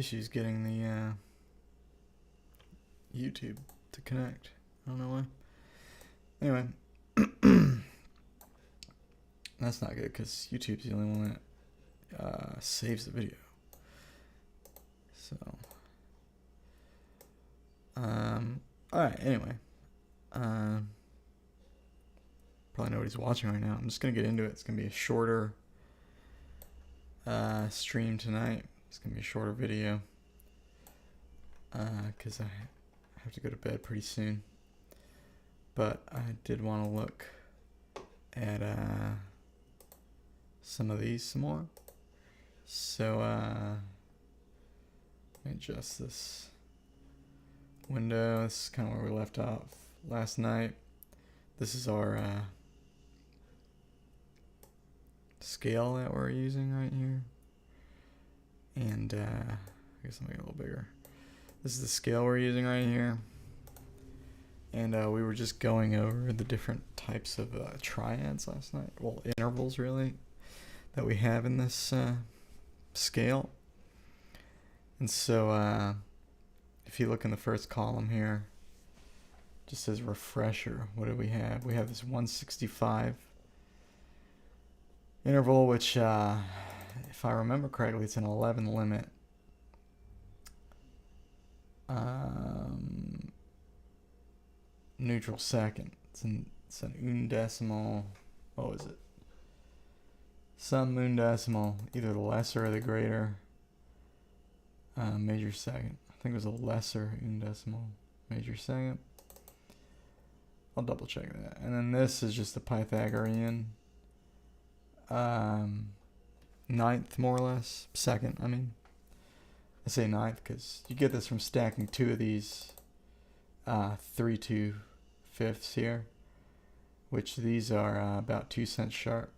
issues getting the YouTube to connect. I don't know why. Anyway, that's not good because YouTube's the only one that saves the video. So, alright, anyway. Probably nobody's watching right now. I'm just going to get into it. It's going to be a shorter stream tonight. It's going to be a shorter video because I have to go to bed pretty soon. But I did want to look at some of these some more. So let me adjust this window. This is kind of where we left off last night. This is our scale that we're using right here. And I guess I'll make it a little bigger. This is the scale we're using right here. And we were just going over the different types of triads last night. Well, intervals really, that we have in this scale. And so if you look in the first column here, it just says refresher. What do we have? We have this 165 interval, which if I remember correctly, it's an 11 limit. Neutral second. It's an undecimal. What was it? Some undecimal, either the lesser or the greater major second. I think it was a lesser undecimal major second. I'll double check that. And then this is just the Pythagorean ninth, more or less. Second, I mean. I say ninth because you get this from stacking two of these 3/2 fifths here, which these are about 2 cents sharp.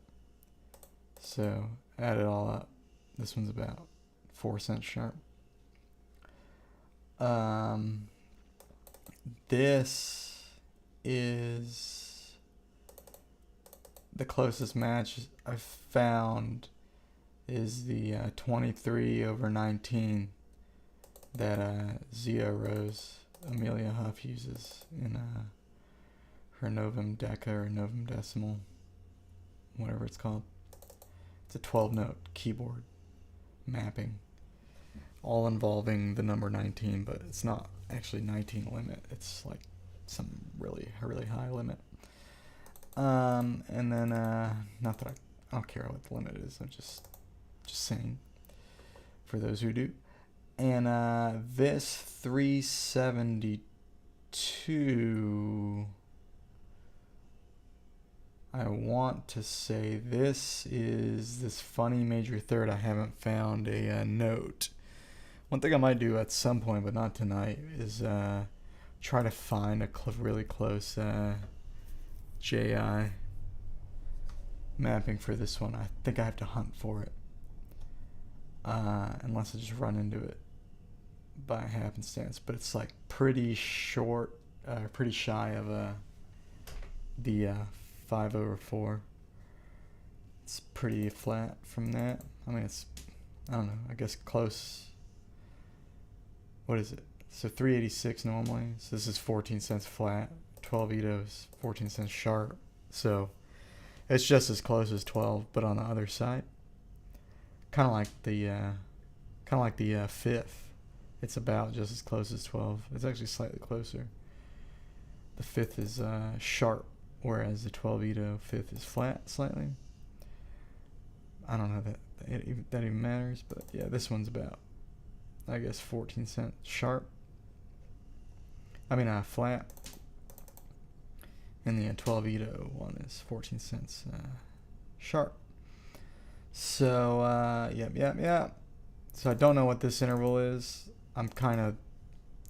So add it all up. This one's about 4 cents sharp. This is the closest match I've found is the 23/19 that Zia Rose Amelia Huff uses in her Novum Deca or Novum Decimal, whatever it's called. It's a 12-note keyboard mapping, all involving the number 19, but it's not actually 19 limit. It's like some really high limit. And then not that I don't care what the limit is. I'm just saying for those who do. And this 372, I want to say this is this funny major third. I haven't found a note. One thing I might do at some point, but not tonight, is try to find a really close JI mapping for this one. I think I have to hunt for it, unless I just run into it by happenstance. But it's like pretty short, pretty shy of the 5/4. It's pretty flat from that. I mean, it's, I don't know, I guess close. What is it? So 386 normally. So this is 14 cents flat. 12 Ito's 14 cents sharp. So it's just as close as 12, but on the other side. Kind of like the fifth. It's about just as close as 12. It's actually slightly closer. The fifth is sharp, whereas the 12 Ito fifth is flat slightly. I don't know that even matters, but yeah, this one's about, I guess, 14 cents sharp. I mean, flat. And the 12 Ito one is 14 cents sharp. So, yep. So I don't know what this interval is. I'm kind of,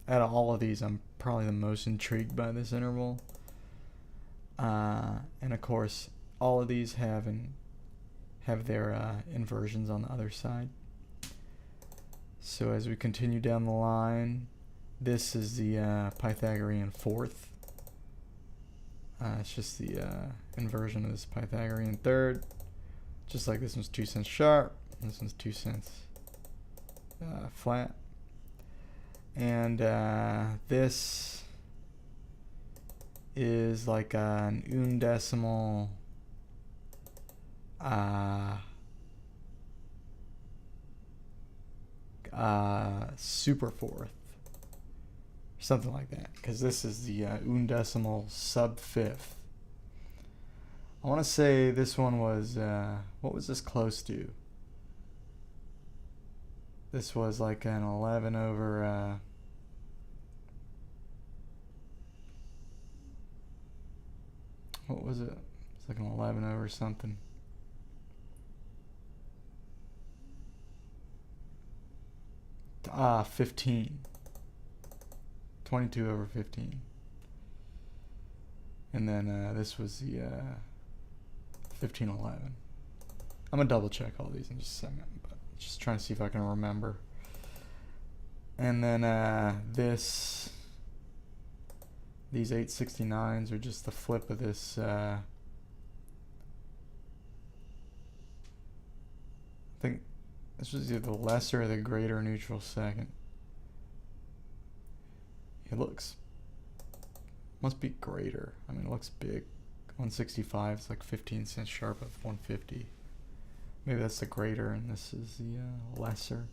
out of all of these, I'm probably the most intrigued by this interval. And of course, all of these have their inversions on the other side. So as we continue down the line, this is the Pythagorean fourth. It's just the inversion of this Pythagorean third. Just like this one's 2 cents sharp, this one's 2 cents flat. And this is like an undecimal super fourth, something like that, because this is the undecimal sub fifth. I want to say this one was what was this close to? This was like an 11 over what was it? It's like an 11 over something. Ah, 15. 22 over 15. And then this was the 1511. I'm gonna double check all these in just a second, but just trying to see if I can remember. And then these 869s are just the flip of this I think this was either the lesser or the greater neutral second. It looks, must be greater. I mean, it looks big. 165 is like 15 cents sharp of 150. Maybe that's the greater and this is the lesser.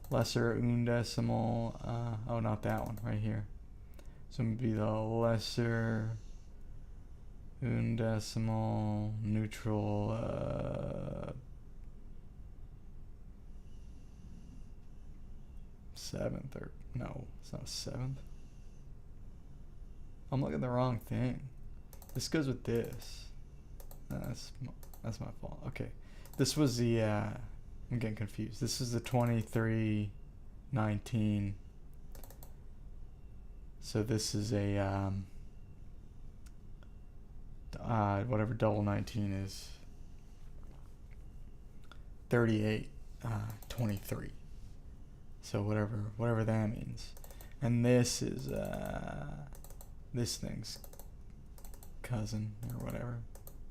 Lesser undecimal, oh, not that one, right here. So it would be the lesser undecimal neutral seventh, or no, it's not a seventh. I'm looking at the wrong thing. This goes with this. That's my fault. Okay, this was the I'm getting confused. This is the 2319. So this is a whatever double 19 is, 3823. So whatever that means. And this is this thing's cousin or whatever,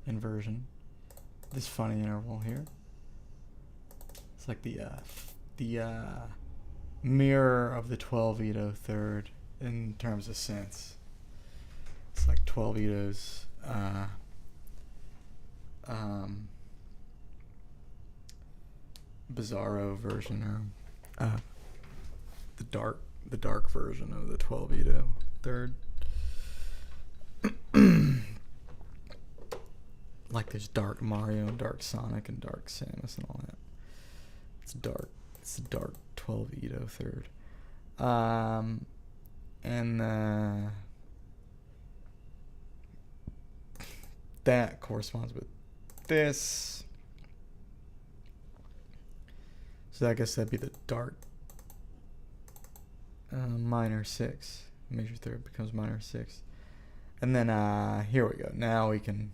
inversion. This funny interval here. It's like the mirror of the 12-Ito third in terms of sense. It's like 12-Ito's bizarro version, or the dark version of the 12-Ito third. Like there's Dark Mario and Dark Sonic and Dark Samus and all that. It's dark. It's the dark 12-Ito third. And that corresponds with this. So I guess that'd be the dark minor 6. Major third becomes minor 6. And then here we go. Now we can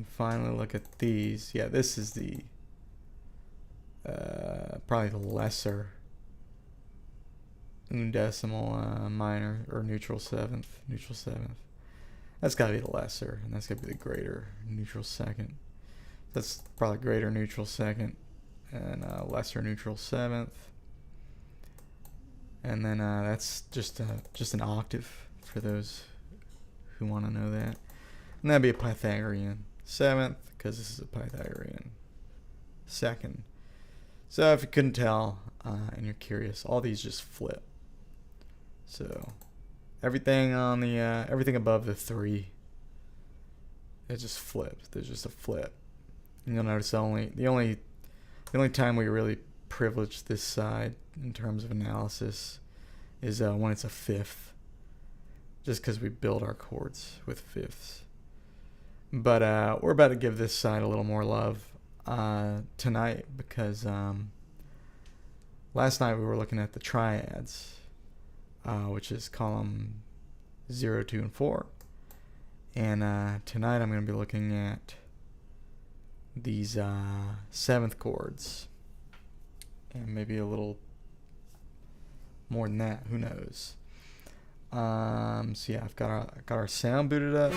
finally look at these. Yeah, this is the probably the lesser undecimal minor or neutral seventh. That's got to be the lesser, and that's got to be the greater neutral second. That's probably greater neutral second and lesser neutral seventh. And then that's just an octave for those who want to know that. And that'd be a Pythagorean seventh, because this is a Pythagorean second. So if you couldn't tell and you're curious, all these just flip. So everything on the everything above the 3, it just flips. There's just a flip. And you'll notice the only time we really privilege this side in terms of analysis is when it's a fifth, just because we build our chords with fifths. But we're about to give this side a little more love tonight, because last night we were looking at the triads, which is column 0, 2, and 4. And tonight I'm going to be looking at these seventh chords, and maybe a little more than that, who knows. So yeah, I've got our sound booted up.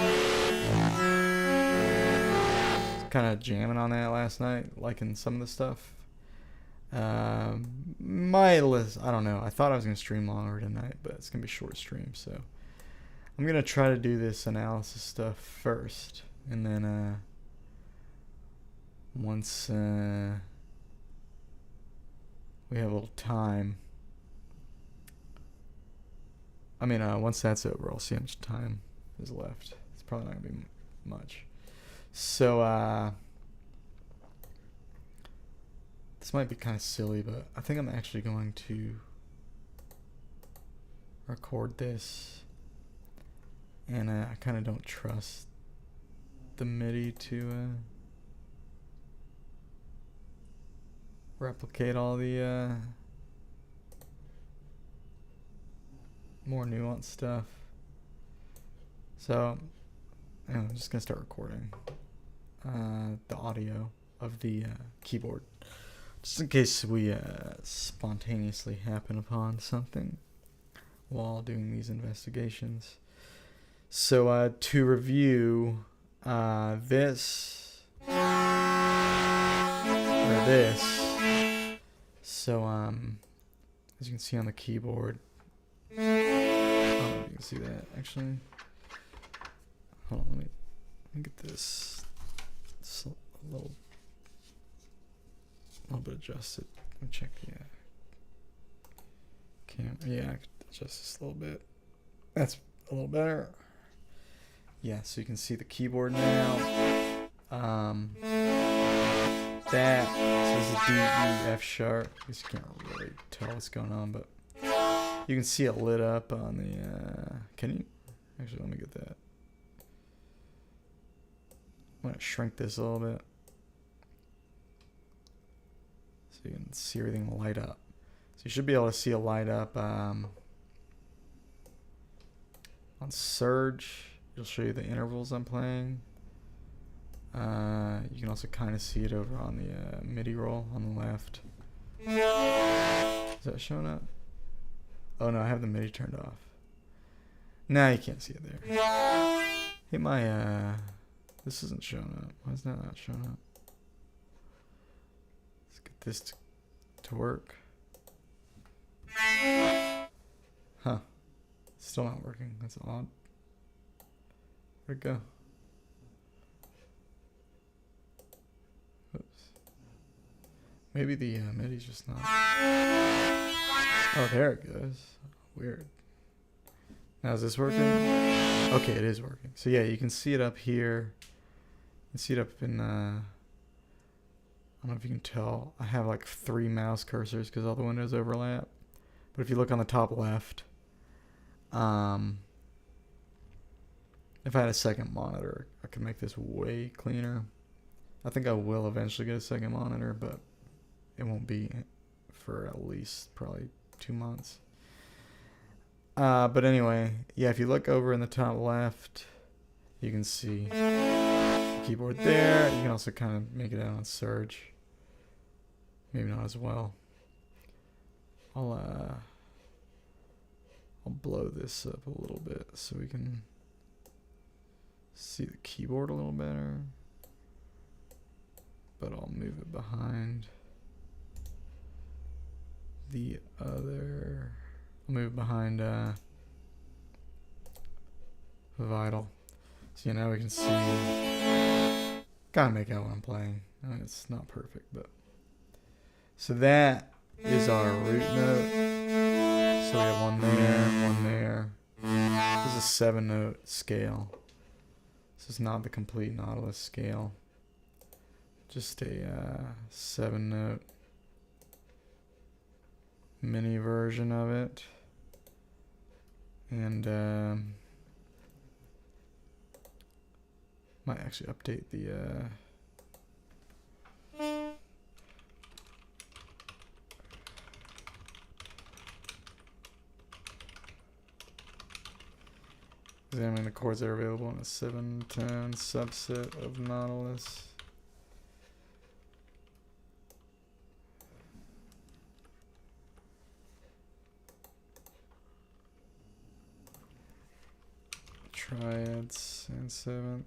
Kind of jamming on that last night, liking some of the stuff. My list, I don't know. I thought I was going to stream longer tonight, but it's going to be a short stream. So I'm going to try to do this analysis stuff first. And then once we have a little time, I mean, once that's over, I'll see how much time is left. It's probably not going to be much. So this might be kind of silly, but I think I'm actually going to record this. And I kind of don't trust the MIDI to replicate all the more nuanced stuff. So I'm just going to start recording the audio of the keyboard. Just in case we spontaneously happen upon something while doing these investigations. So to review this, or this, so as you can see on the keyboard, I don't know if you can see that actually. Hold on, let me get this a little bit adjusted. Let me check the camera. Yeah, I could adjust this a little bit. That's a little better. Yeah, so you can see the keyboard now. That says D, E, F sharp. I guess you can't really tell what's going on, but you can see it lit up on the. Can you? Actually, let me get that. I'm gonna shrink this a little bit so you can see everything light up. So you should be able to see it light up on surge. It'll show you the intervals I'm playing. You can also kind of see it over on the MIDI roll on the left. Is that showing up? Oh no, I have the MIDI turned off. Nah, you can't see it there. Hey, my this isn't showing up. Why is that not showing up? Let's get this to work. Huh. Still not working. That's odd. Where'd it go? Oops. Maybe the MIDI's just not. Oh, there it goes. Weird. Now is this working? Okay, it is working. So yeah, you can see it up here. You can see it up in, I don't know if you can tell. I have like 3 mouse cursors because all the windows overlap. But if you look on the top left, if I had a second monitor, I could make this way cleaner. I think I will eventually get a second monitor, but it won't be for at least probably 2 months. But anyway, yeah, if you look over in the top left, you can see the keyboard there. You can also kind of make it out on surge. Maybe not as well. I'll blow this up a little bit so we can see the keyboard a little better. But I'll move it behind the other. I'll move it behind Vital. So now we can see. Gotta make out what I'm playing. I mean, it's not perfect, but. So that is our root note. So we have one there. This is a 7-note scale. This is not the complete Nautilus scale. Just a 7-note mini version of it. And might actually update the examining the chords that are available in a 7-tone subset of Nautilus. Triads and 7th.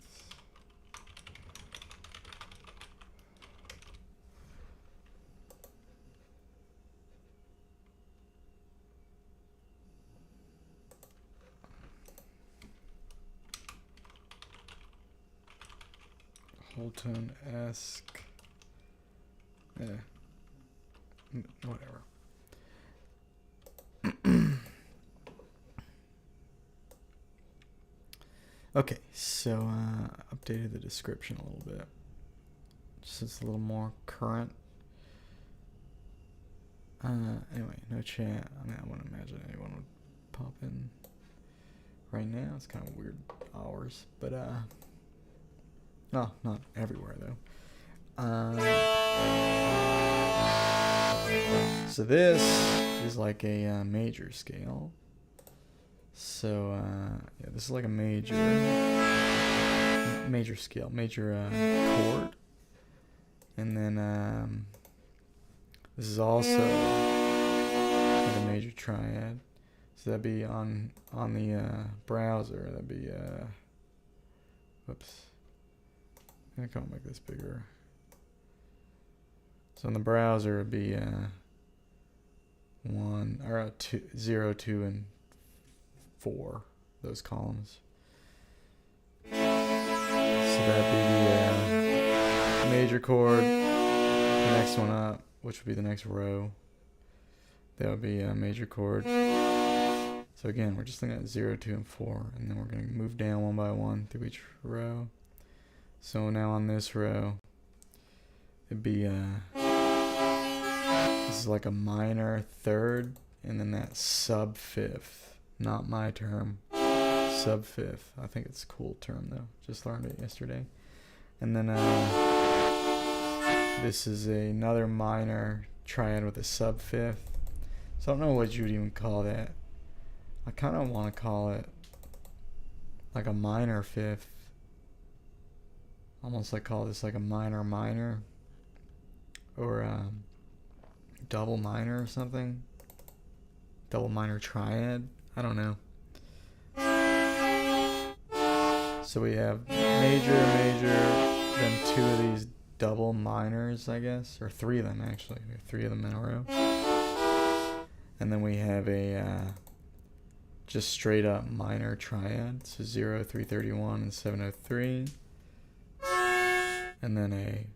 whole tone-esque. Whatever. Okay, so updated the description a little bit. Just so it's a little more current. Anyway, no chat. I mean, I wouldn't imagine anyone would pop in right now. It's kind of weird hours, but no, not everywhere though. So this is like a major scale. So yeah, this is like a major scale, major chord, and then this is also like a major triad. So that'd be on the browser. That'd be whoops. I'm gonna make this bigger. So on the browser it'd be 1 or 2, 0, 2, and 4. Those columns. So that'd be the major chord. The next one up, which would be the next row. That would be a major chord. So again, we're just looking at 0, 2, and 4, and then we're going to move down one by one through each row. So now on this row, it'd be this is like a minor third, and then that sub fifth. Not my term. Sub fifth. I think it's a cool term though. Just learned it yesterday. And then this is another minor triad with a sub fifth. So I don't know what you would even call that. I kind of want to call it like a minor fifth. Almost like call this like a minor minor, or double minor or something. Double minor triad. I don't know. So we have major, major, then 2 of these double minors, I guess, or 3 of them actually. We have 3 of them in a row. And then we have a just straight up minor triad. So 0, 331, and 703. And then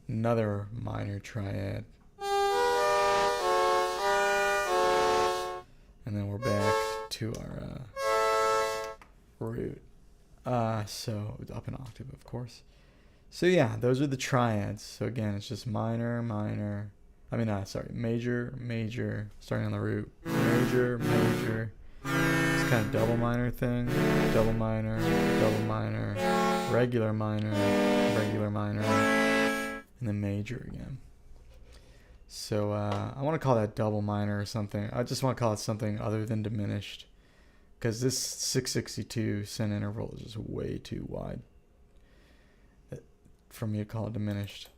another minor triad. And then we're back to our root. So up an octave, of course. So yeah, those are the triads. So again, it's just minor, minor. Major, major, starting on the root. Major, major. It's kind of double minor thing. Double minor, regular minor, and then major again. So I want to call that double minor or something. I just want to call it something other than diminished, because this 662 cent interval is just way too wide for me to call it diminished.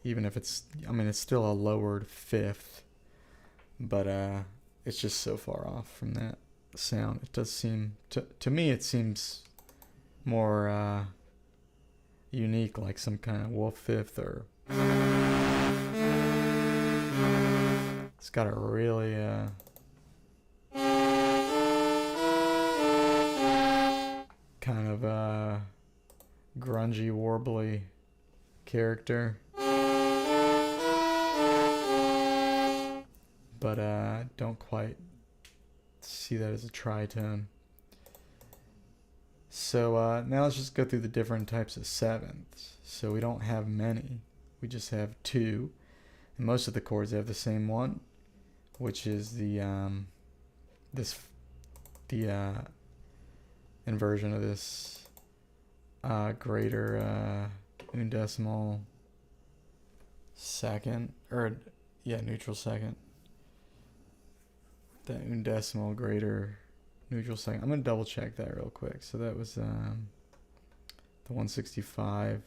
Even if it's still a lowered fifth, but it's just so far off from that sound. It does seem, to me it seems more unique, like some kind of wolf fifth, or it's got a really kind of grungy, warbly character. But don't quite see that as a tritone. So now let's just go through the different types of sevenths. So we don't have many. We just have 2. And most of the chords have the same one, which is the inversion of this greater undecimal second, or neutral second. The undecimal greater neutral second. I'm going to double check that real quick. So that was the 165.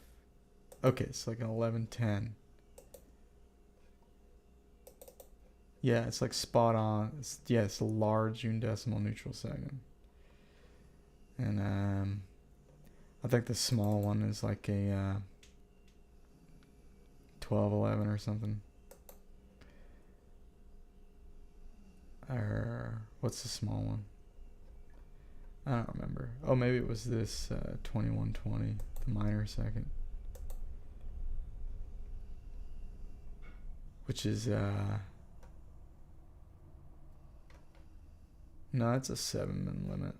Okay, it's like an 1110. Yeah, it's like spot on. It's a large undecimal neutral second. And I think the small one is like a 1211 or something. Or what's the small one? I don't remember. Oh, maybe it was this 2120. the minor second, which is no, it's a 7 limit,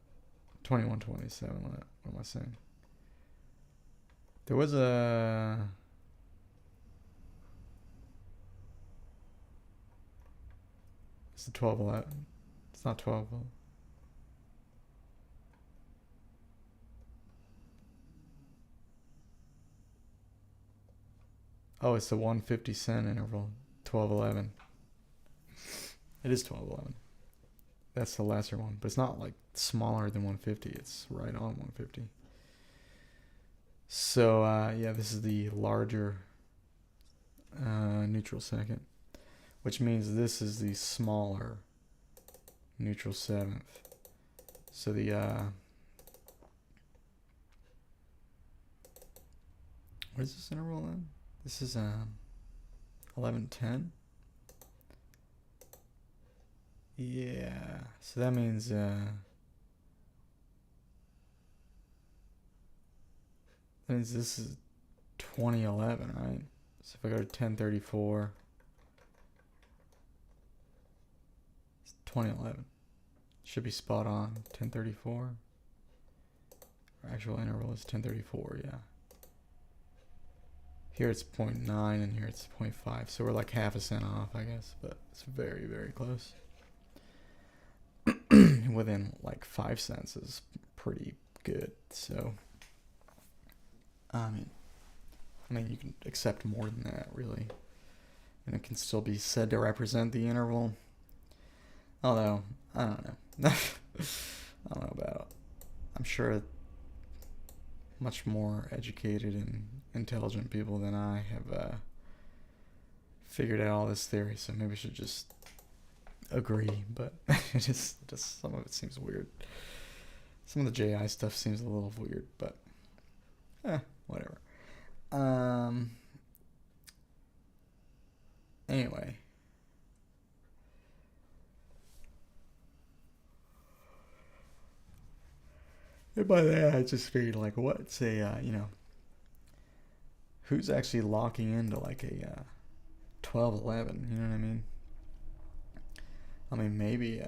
21/27 limit. What am I saying? There was a it's a 12/11. It's not 12. Oh, it's the 150 cent interval, 12/11. It is 12/11. That's the lesser one, but it's not like smaller than 150. It's right on 150. So yeah, this is the larger neutral second, which means this is the smaller neutral seventh. So the what is this interval then? This is 11/10. Yeah, so that means this is 2011, right? So if I go to 1034, it's 2011. Should be spot on. 1034. Our actual interval is 1034, yeah. Here it's 0.9 and here it's 0.5. So we're like half a cent off, I guess, but it's very, very close. Within like 5 cents is pretty good. So I mean you can accept more than that, really, and it can still be said to represent the interval. Although I don't know. I don't know about it. I'm sure much more educated and intelligent people than I have figured out all this theory, so maybe I should just agree, but it just some of it seems weird. Some of the JI stuff seems a little weird, but whatever. Anyway, and by that I just figured, like, what's a who's actually locking into like a 12/11? You know what I mean? I mean, maybe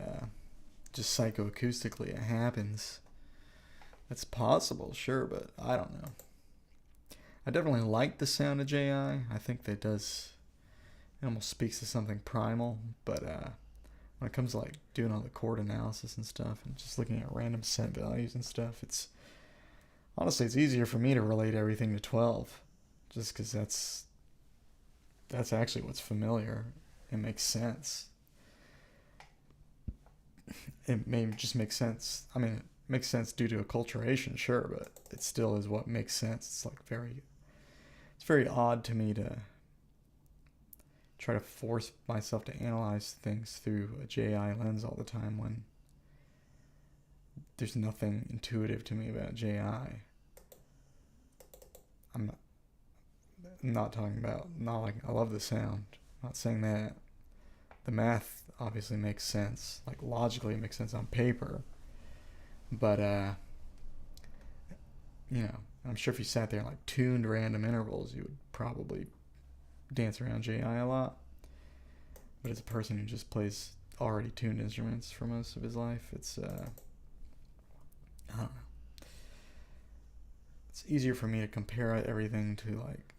just psychoacoustically it happens. That's possible, sure, but I don't know. I definitely like the sound of JI. I think that it almost speaks to something primal, but when it comes to like doing all the chord analysis and stuff and just looking at random set values and stuff, it's easier for me to relate everything to 12, just because that's actually what's familiar. It makes sense. It may just make sense. I mean, it makes sense due to acculturation, sure, but it still is what makes sense. It's like it's very odd to me to try to force myself to analyze things through a JI lens all the time when there's nothing intuitive to me about JI. I'm not talking about, not like, I love the sound. I'm not saying that. The math obviously makes sense. Like, logically it makes sense on paper. But, I'm sure if you sat there and like tuned random intervals, you would probably dance around JI a lot. But as a person who just plays already tuned instruments for most of his life, it's, I don't know. It's easier for me to compare everything to, like,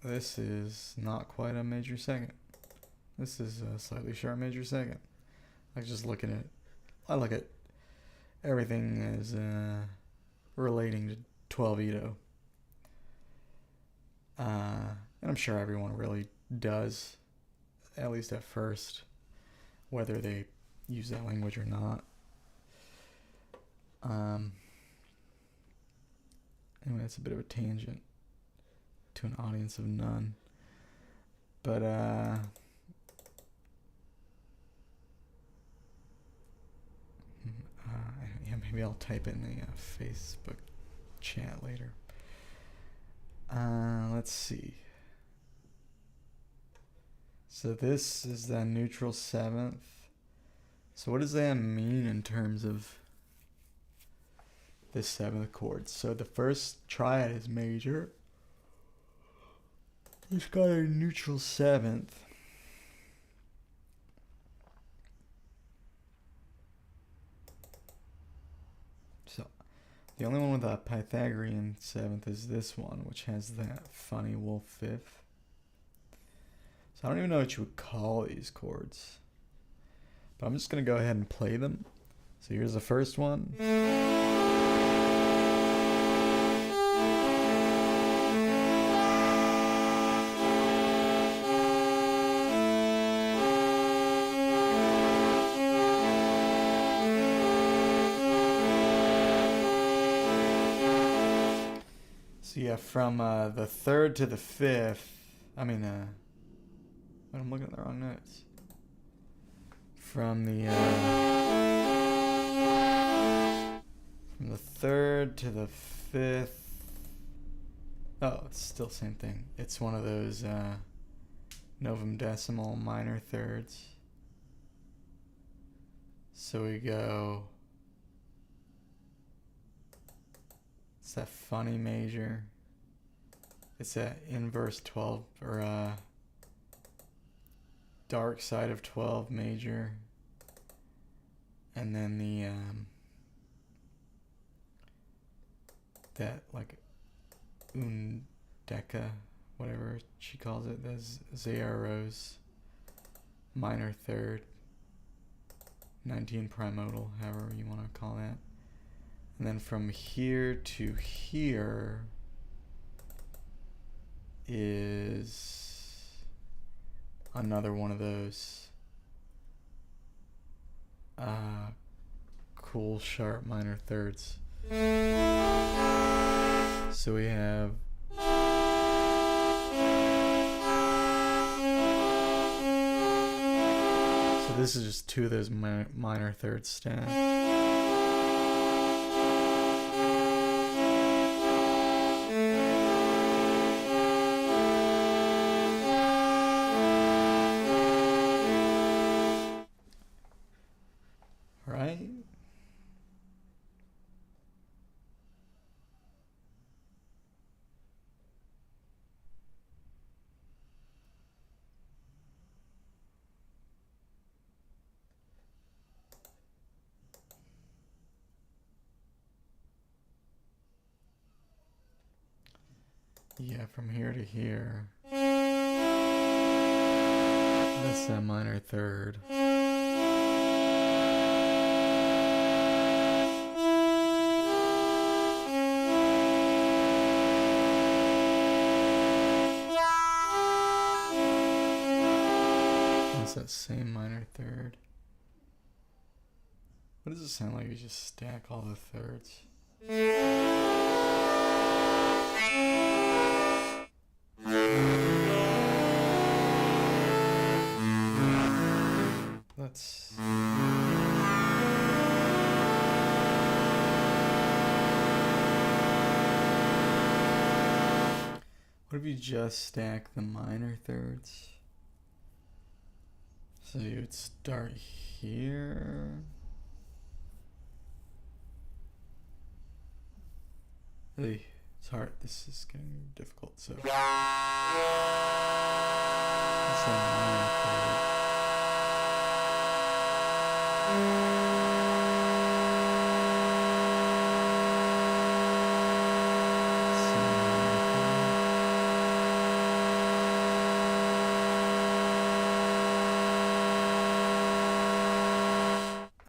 this is not quite a major second. This is a slightly sharp major second. Like, just looking at, I look at everything as relating to 12 Ito. And I'm sure everyone really does, at least at first, whether they use that language or not. Anyway, that's a bit of a tangent to an audience of none. But, maybe I'll type in the Facebook chat later. Let's see. So this is the neutral seventh. So what does that mean in terms of the 7th chord. So the first triad is major. It's got a neutral 7th. So the only one with a Pythagorean 7th is this one, which has that funny wolf 5th. So I don't even know what you would call these chords, but I'm just going to go ahead and play them. So here's the first one. So yeah, from the 3rd to the 5th, I'm looking at the wrong notes. From the 3rd to the 5th. Oh, it's still the same thing. It's one of those novum decimal minor thirds. So we go. It's that funny major. It's that inverse 12 or dark side of 12 major. And then the that like undecca, whatever she calls it, the Zayaros minor third, 19 primodal, however you want to call that. And then from here to here is another one of those cool sharp minor thirds. So we have this is just two of those minor thirds stacked. Right? Yeah, from here to here. That's that minor third. That's that same minor third. What does it sound like if you just stack all the thirds? Let's... What if you just stack the minor thirds? So you would start here. Really, it's hard. This is getting difficult. So that's a minor third.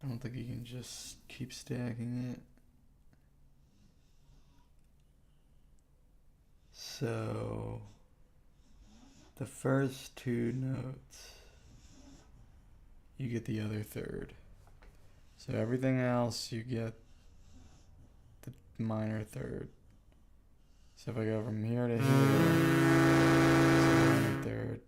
I don't think you can just keep stacking it. So the first two notes, you get the other third. So everything else, you get the minor third. So if I go from here to here, it's a minor third.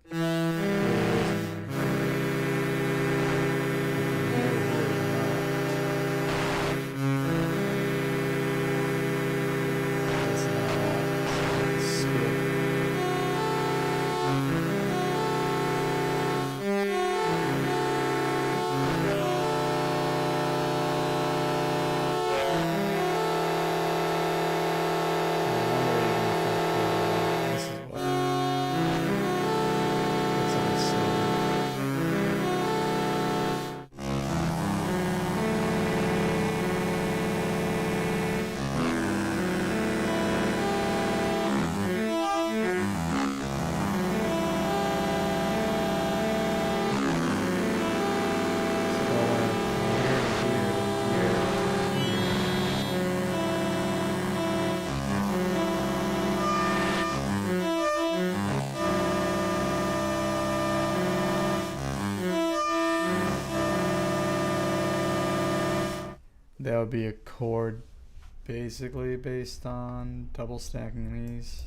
that would be a chord basically based on double stacking these.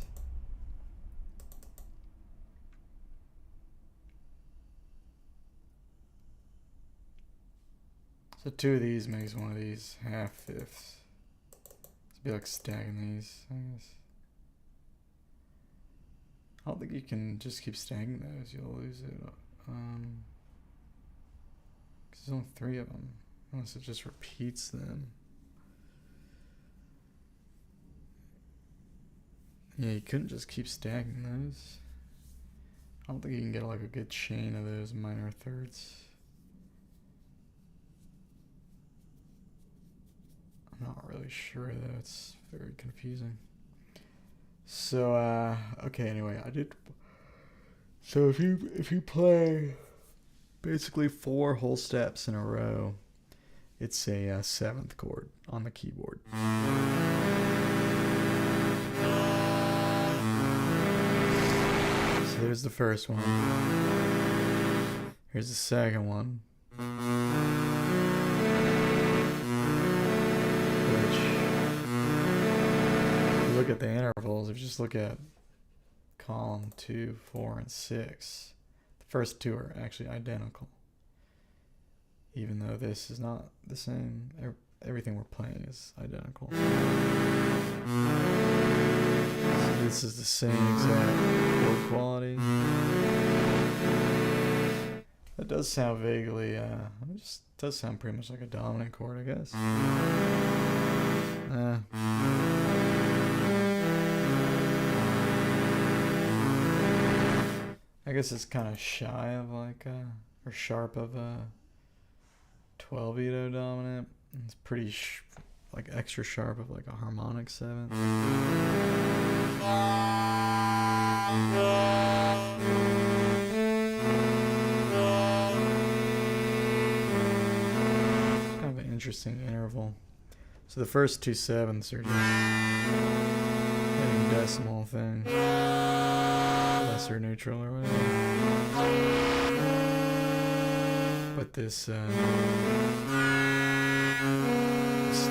So two of these makes one of these half fifths. It'd be like stacking these, I guess. I don't think you can just keep stacking those, you'll lose it. Cause there's only 3 of them, unless it just repeats them. Yeah, you couldn't just keep stacking those. I don't think you can get like a good chain of those minor thirds. I'm not really sure though, it's very confusing. So okay, anyway, so if you play basically 4 whole steps in a row, it's a 7th chord on the keyboard. So there's the first one. Here's the second one. Look at the intervals. If you just look at column 2, 4, and 6, the first 2 are actually identical. Even though this is not the same, everything we're playing is identical. So this is the same exact chord quality. That does sound vaguely, it just does sound pretty much like a dominant chord, I guess. I guess it's kind of shy of like or sharp of a 12-veto dominant. It's pretty like extra sharp of like a harmonic 7th. Kind of an interesting interval. So the first 2 7ths are just hitting decimal thing. Lesser neutral or whatever. But this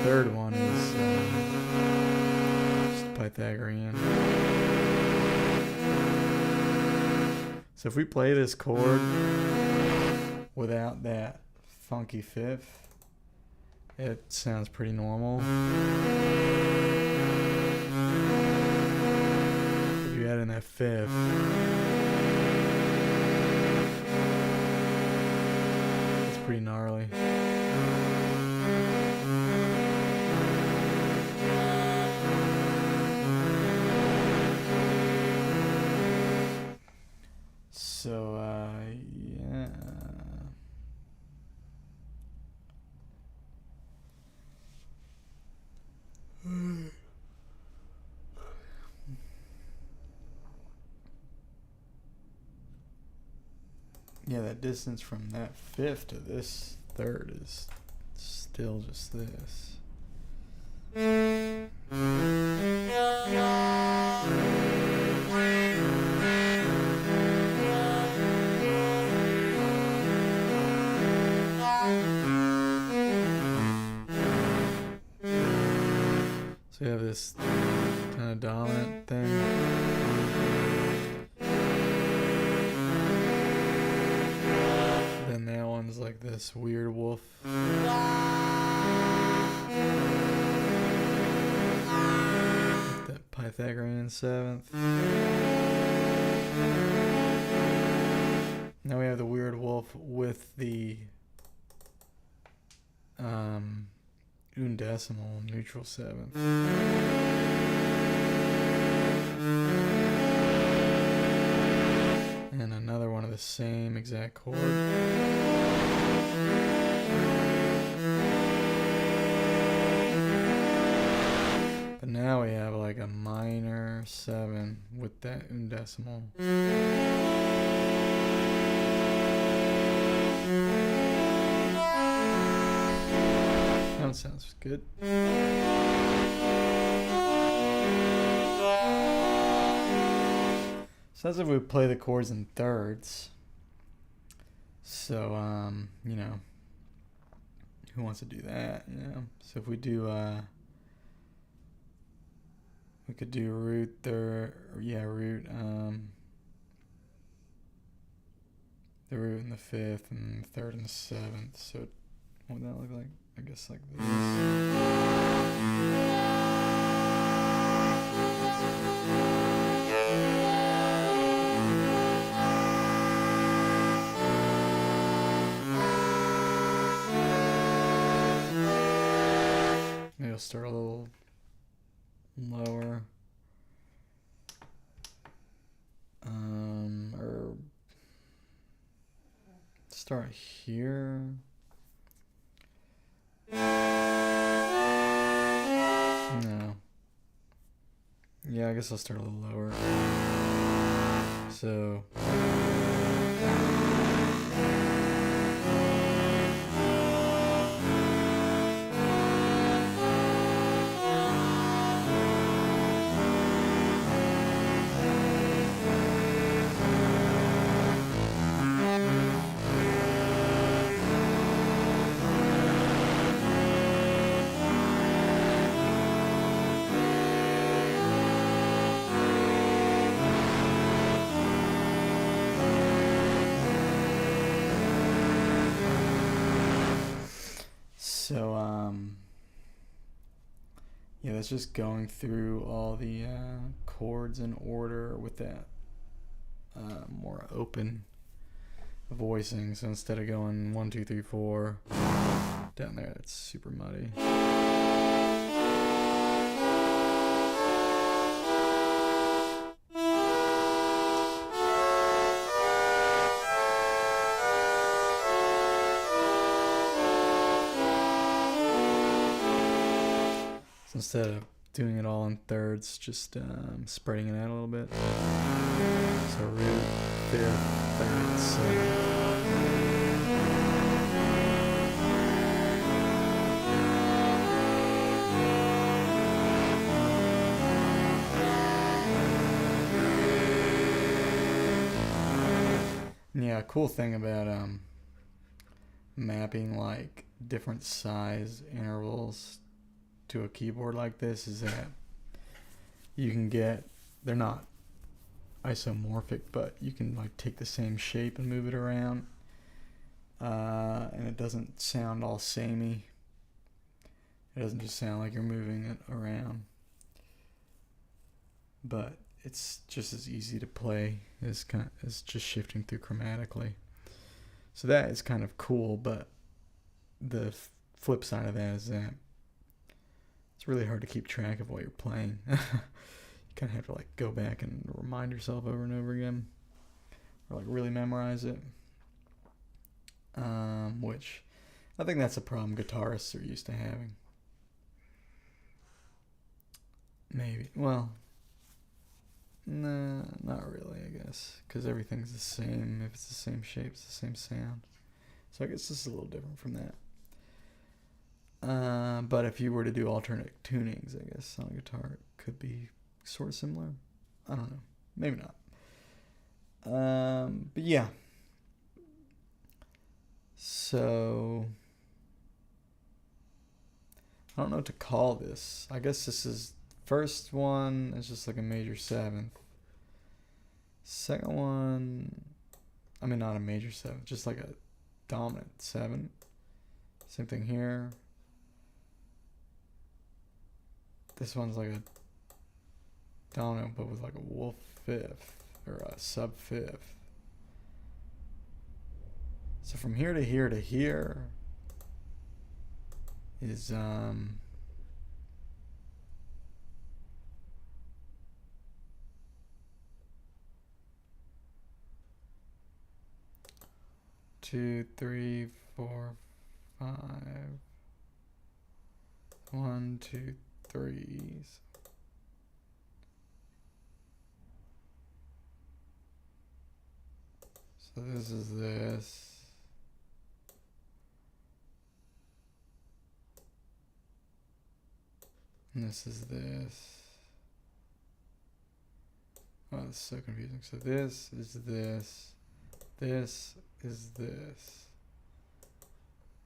third one is just Pythagorean. So if we play this chord without that funky 5th, it sounds pretty normal. If you add in that 5th, it's pretty gnarly. So, yeah. Yeah, that distance from that 5th to this 3rd is still just this. So you have this kind of dominant thing. Then that one's like this weird wolf. That Pythagorean 7th. Now we have the weird wolf with the undecimal neutral 7th. And another one of the same exact chord. But now we have like a minor 7 with that undecimal. That sounds good. So as if we play the chords in thirds. So, you know, who wants to do that? You know, so if we do, we could do root third, root, the root and the fifth, and the third and the seventh. So what would that look like? I guess like this. Maybe I'll start a little lower. Or start here. No. Yeah, I guess I'll start a little lower. So. Yeah, that's just going through all the chords in order with that more open voicing. So instead of going 1, 2, 3, 4 down there, it's super muddy. Instead of doing it all in thirds, just spreading it out a little bit. So root, fifth, third, seventh. Yeah, cool thing about mapping like different size intervals to a keyboard like this is that you can get, they're not isomorphic, but you can like take the same shape and move it around, and it doesn't sound all samey. It doesn't just sound like you're moving it around, but it's just as easy to play as just shifting through chromatically. So that is kind of cool, but the flip side of that is that it's really hard to keep track of what you're playing. You kind of have to like go back and remind yourself over and over again, or like really memorize it. Which I think that's a problem guitarists are used to having. Maybe. Well, nah, not really, I guess, because everything's the same. If it's the same shape, it's the same sound. So I guess this is a little different from that. But if you were to do alternate tunings, I guess on a guitar it could be sort of similar. I don't know. Maybe not. But yeah. So I don't know what to call this. I guess this is, first one is just like a major seventh. Second one, I mean not a major seventh, just like a dominant seven. Same thing here. This one's like a dominant, but with like a wolf fifth or a sub fifth. So from here to here to here is 2, 3, 4, 5. 1, 2, 3s. So this is this. And this is this. Oh, this is so confusing. So this is this. This is this.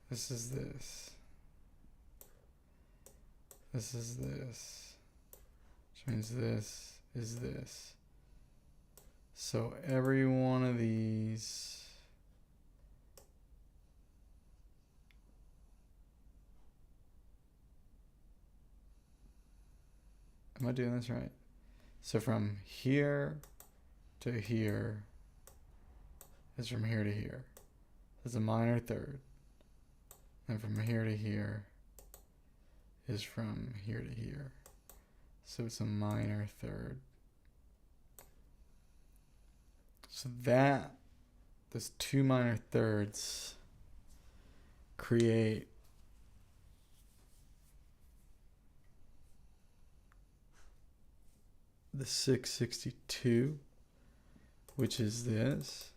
This is this. This is this. Which means this is this. So every one of these am I doing this right? So from here to here is from here to here. It's a minor third. And from here to here is from here to here. So it's a minor third. So that, those two minor thirds create the 662, which is this.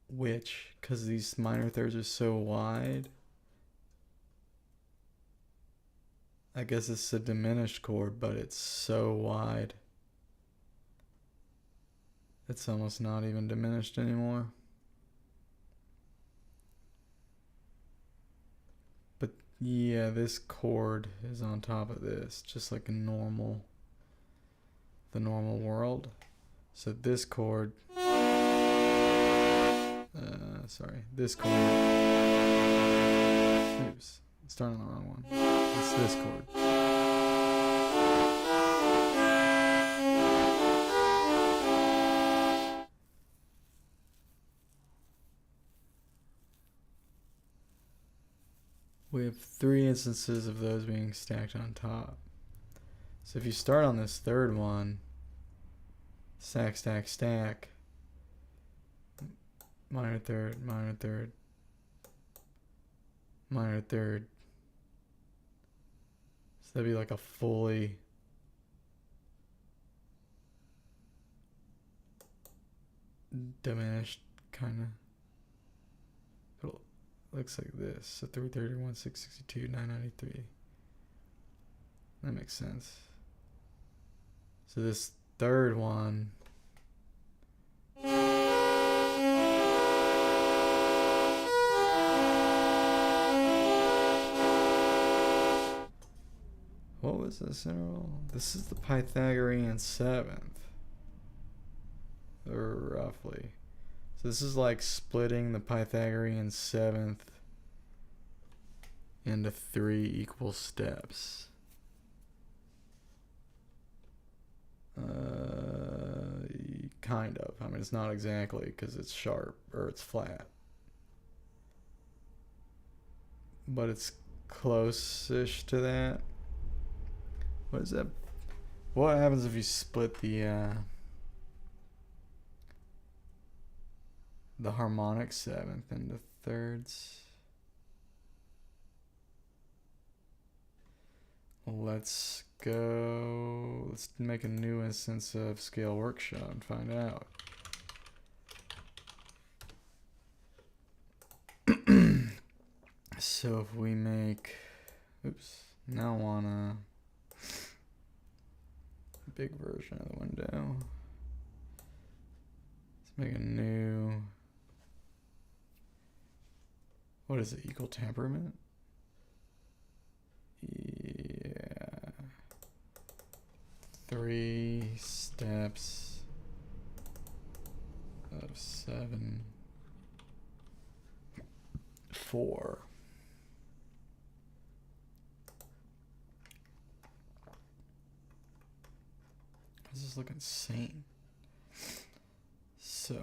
Which, because these minor thirds are so wide, I guess it's a diminished chord, but it's so wide. It's almost not even diminished anymore. But yeah, this chord is on top of this, just like a normal, the normal world. So this chord, this chord, oops, starting on the wrong one. It's this chord. We have 3 instances of those being stacked on top. So if you start on this third one, stack, stack, stack, minor third, minor third, minor third. So that'd be like a fully diminished kind of. Looks like this. So 331, 662, 993. That makes sense. So this third one, what was this interval? This is the Pythagorean 7th. Or roughly. So this is like splitting the Pythagorean 7th into 3 equal steps. Kind of. I mean, it's not exactly because it's sharp or it's flat. But it's close-ish to that. What is that? What happens if you split the harmonic 7th into thirds? Let's go. Let's make a new instance of Scale Workshop and find out. So if we make, oops, now I want a big version of the window. Let's make a new, what is it, equal temperament? Yeah. 3 steps of 7, 4. This is looking insane. So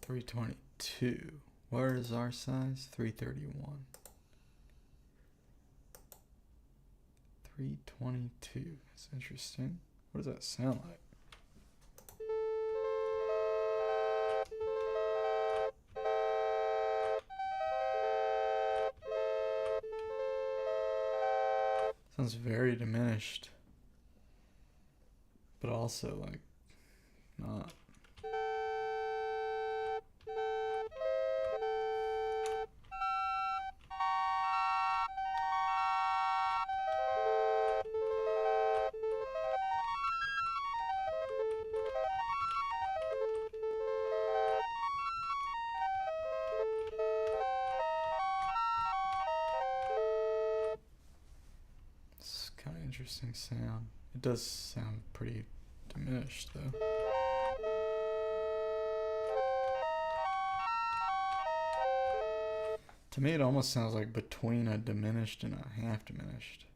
322. Where is our size? 331. 322. That's interesting. What does that sound like? Sounds very diminished, but also like not. interesting sound. It does sound pretty diminished though. To me it almost sounds like between a diminished and a half diminished.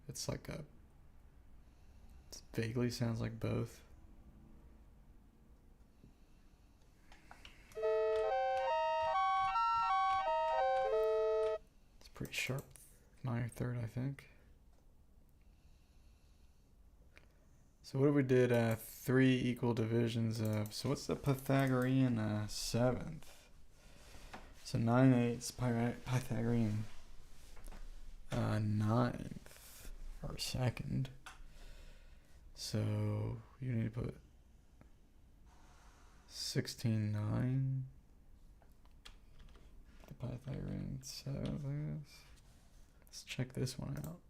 It's like it vaguely sounds like both. It's pretty sharp minor third, I think. So what if we did 3 equal divisions of, so what's the Pythagorean 7th? So 9/8 Pythagorean 9th or second. So you need to put 16/9. The Pythagorean 7th, I guess. Let's check this one out.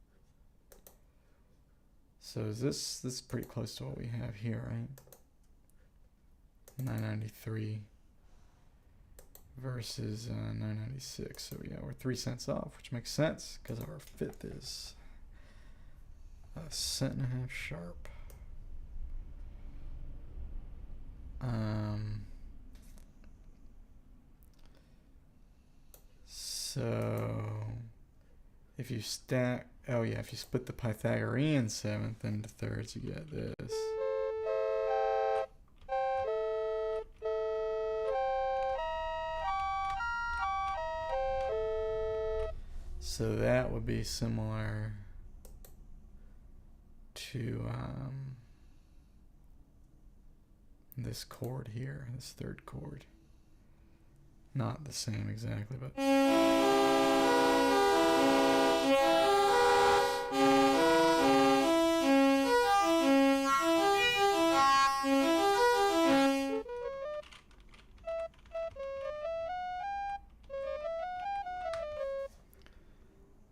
So is this is pretty close to what we have here, right? 993 versus 996. So yeah, we're 3 cents off, which makes sense because our 5th is 1.5 cents sharp. So if you stack, oh yeah, if you split the Pythagorean 7th into thirds, you get this. So that would be similar to this chord here, this 3rd chord. Not the same exactly, but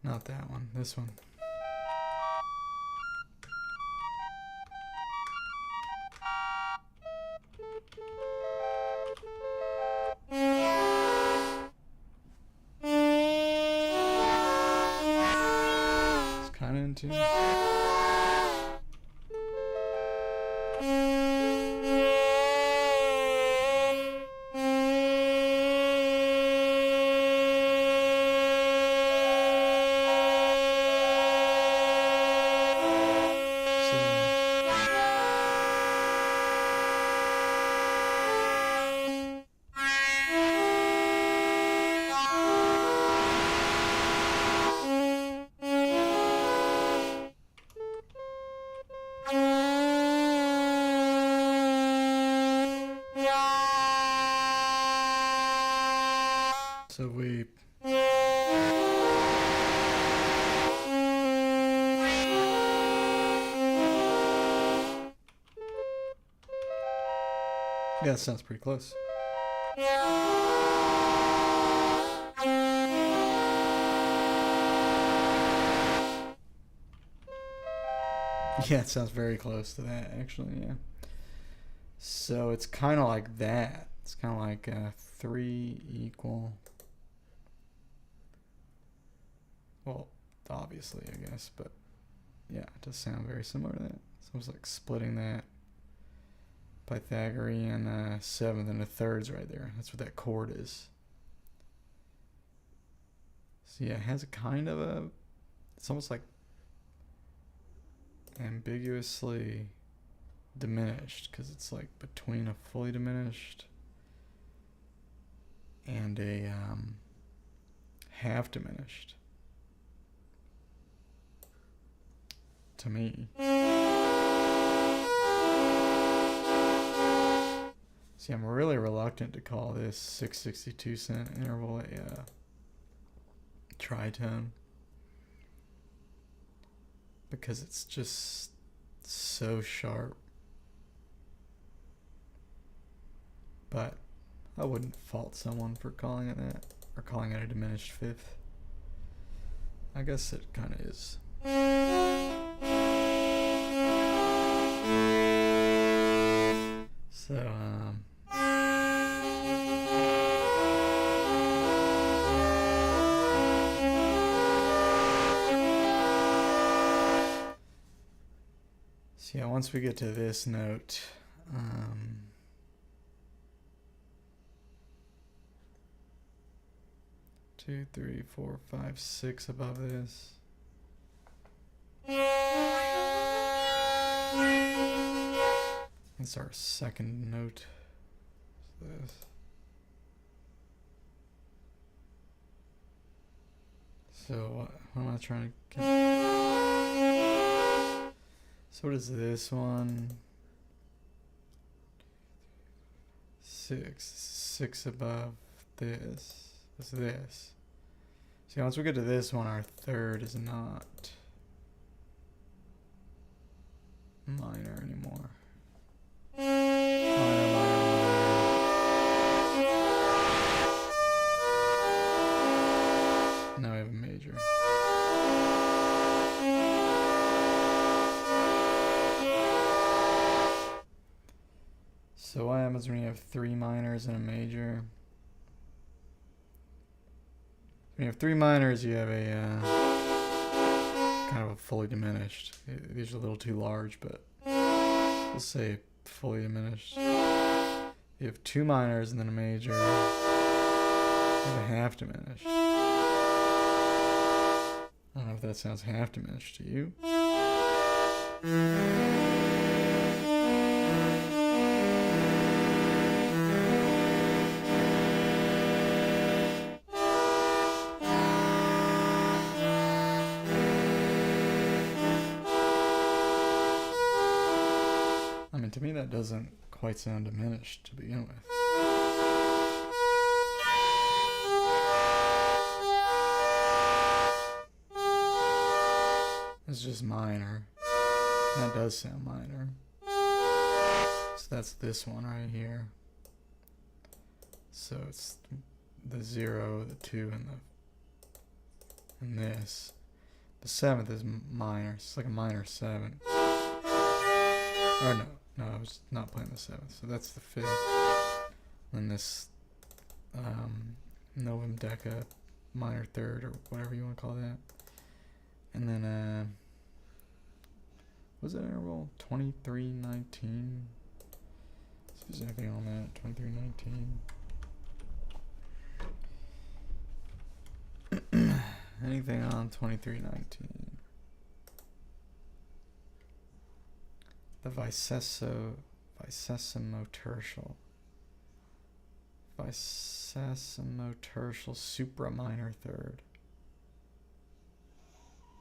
not that one, this one. It's kind of in tune. So we yeah, that sounds pretty close. Yeah, it sounds very close to that, actually, yeah. So it's kind of like that. It's kind of like 3 equal. Well, obviously, I guess, but yeah, it does sound very similar to that. So it's like splitting that Pythagorean 7th into thirds right there. That's what that chord is. So yeah, it has a kind of a, it's almost like ambiguously diminished because it's like between a fully diminished and a half diminished to me. See, I'm really reluctant to call this 6/62 interval a tritone because it's just so sharp. But I wouldn't fault someone for calling it that, or calling it a diminished 5th. I guess it kind of is. So, So yeah, once we get to this note, 2, 3, 4, 5, 6 above this. It's our second note. This. So what am I trying to get? So what is this one? 6 above this. What's this? See, once we get to this one, our third is not minor anymore. Minor, minor, minor. Now we have a major. So what happens when you have 3 minors and a major? When you have 3 minors, you have a kind of a fully diminished. These are a little too large, but let's say fully diminished. You have 2 minors and then a major. You have a half diminished. I don't know if that sounds half diminished to you. I mean, to me that doesn't quite sound diminished to begin with. It's just minor. That does sound minor. So that's this one right here. So it's the 0, the 2, and this. The 7th is minor. It's like a minor 7. Or no, I was not playing the 7th. So that's the 5th. And this Novum Deca minor 3rd, or whatever you want to call that. And then was that interval? 2319. See if there's anything on that. 2319. Anything on 2319? The vicesimotertial. Vicesimotertial supra minor 3rd.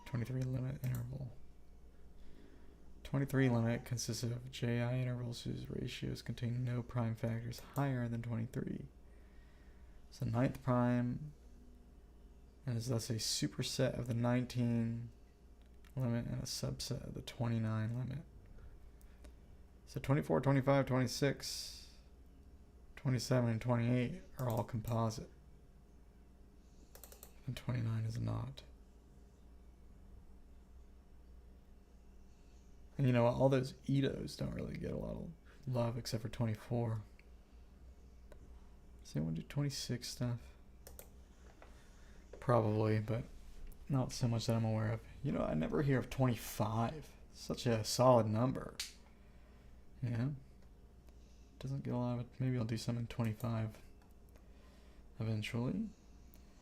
23 limit interval. 23 limit consists of JI intervals whose ratios contain no prime factors higher than 23. So 9th prime and is thus a superset of the 19 limit and a subset of the 29 limit. So 24, 25, 26, 27, and 28 are all composite. And 29 is not. And you know, all those Edos don't really get a lot of love except for 24. Does anyone do 26 stuff? Probably, but not so much that I'm aware of. You know, I never hear of 25. Such a solid number. Yeah. Doesn't get a lot of it. Maybe I'll do something 25 eventually.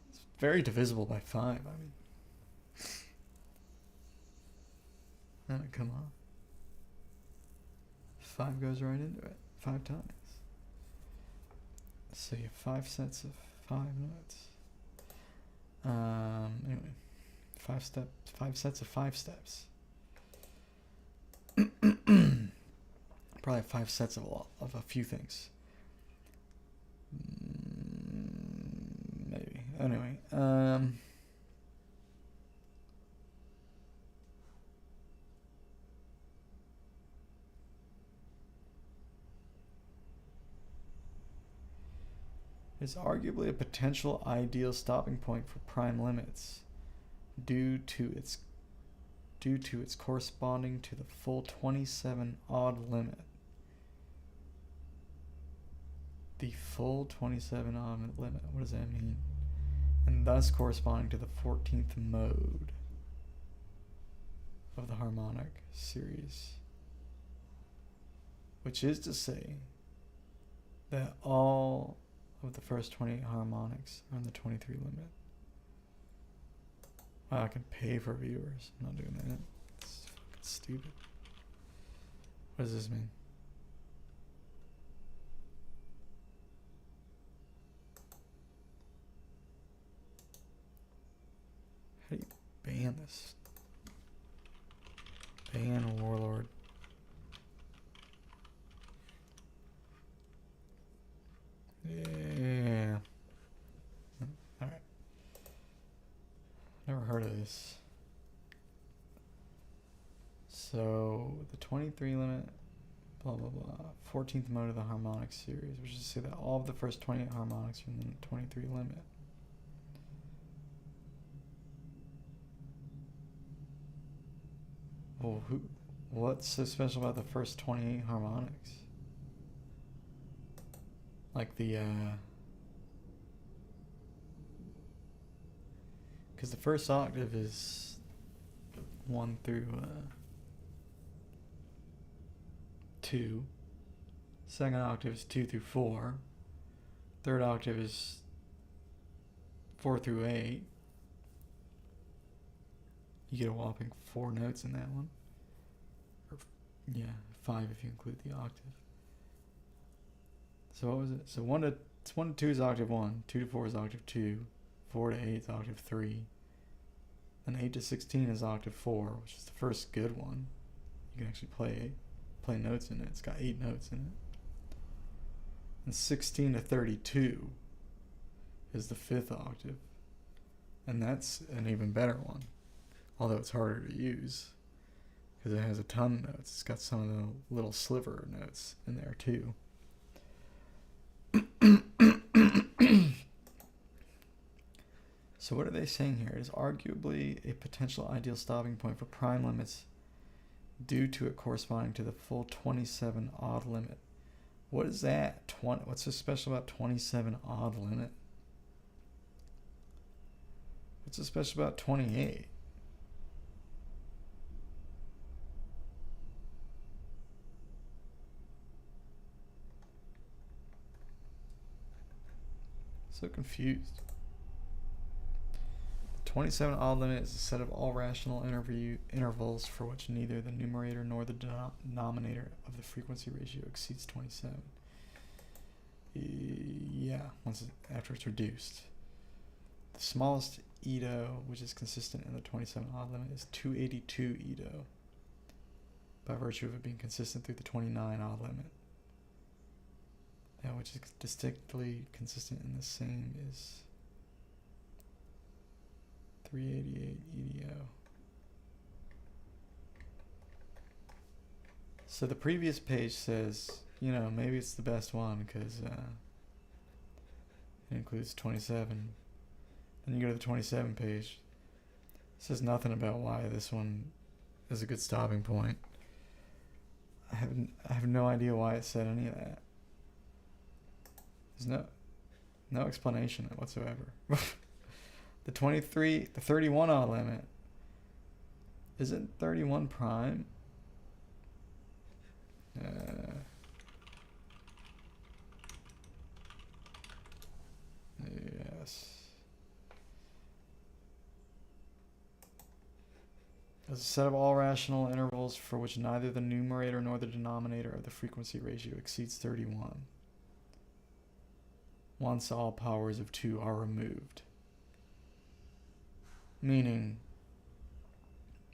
It's very divisible by 5. I mean, that'd come on. 5 goes right into it. 5 times. So you have 5 sets of 5 notes. Anyway, 5 sets of 5 steps. Probably 5 sets of a few things. Maybe. Anyway, is arguably a potential ideal stopping point for prime limits due to its corresponding to the full 27 odd limit. The full 27 odd limit, what does that mean? And thus corresponding to the 14th mode of the harmonic series. which is to say that all of the first 28 harmonics are in the 23 limit. Wow, I can pay for viewers. I'm not doing that. It's fucking stupid. What does this mean? How do you ban this? Ban Warlord. Yeah. Alright. Never heard of this. So, the 23 limit, blah blah blah. 14th mode of the harmonic series, which is to say that all of the first 28 harmonics are in the 23 limit. Well, what's so special about the first 28 harmonics? Like the, because the first octave is 1 through 2. Second octave is 2 through 4. Third octave is 4 through 8. You get a whopping 4 notes in that one. Or, yeah, 5 if you include the octave. So what was it? So 1 to 2 is octave 1, 2 to 4 is octave 2, 4 to 8 is octave 3, and 8 to 16 is octave 4, which is the first good one. You can actually play notes in it. It's got 8 notes in it. And 16 to 32 is the 5th octave, and that's an even better one, although it's harder to use because it has a ton of notes. It's got some of the little sliver notes in there too. So what are they saying here? It is arguably a potential ideal stopping point for prime limits due to it corresponding to the full 27 odd limit. What is that? What's so special about 27 odd limit? What's so special about 28? So confused. 27 odd limit is a set of all rational intervals for which neither the numerator nor the denominator of the frequency ratio exceeds 27. Yeah, after it's reduced. The smallest Edo, which is consistent in the 27 odd limit, is 282 Edo, by virtue of it being consistent through the 29 odd limit. Yeah, which is distinctly consistent in the same is 388 EDO. So the previous page says, you know, maybe it's the best one because it includes 27. Then you go to the 27 page. It says nothing about why this one is a good stopping point. I have no idea why it said any of that. There's no explanation whatsoever. The 31 odd limit. Isn't 31 prime? Yes. As a set of all rational intervals for which neither the numerator nor the denominator of the frequency ratio exceeds 31. Once all powers of 2 are removed. Meaning,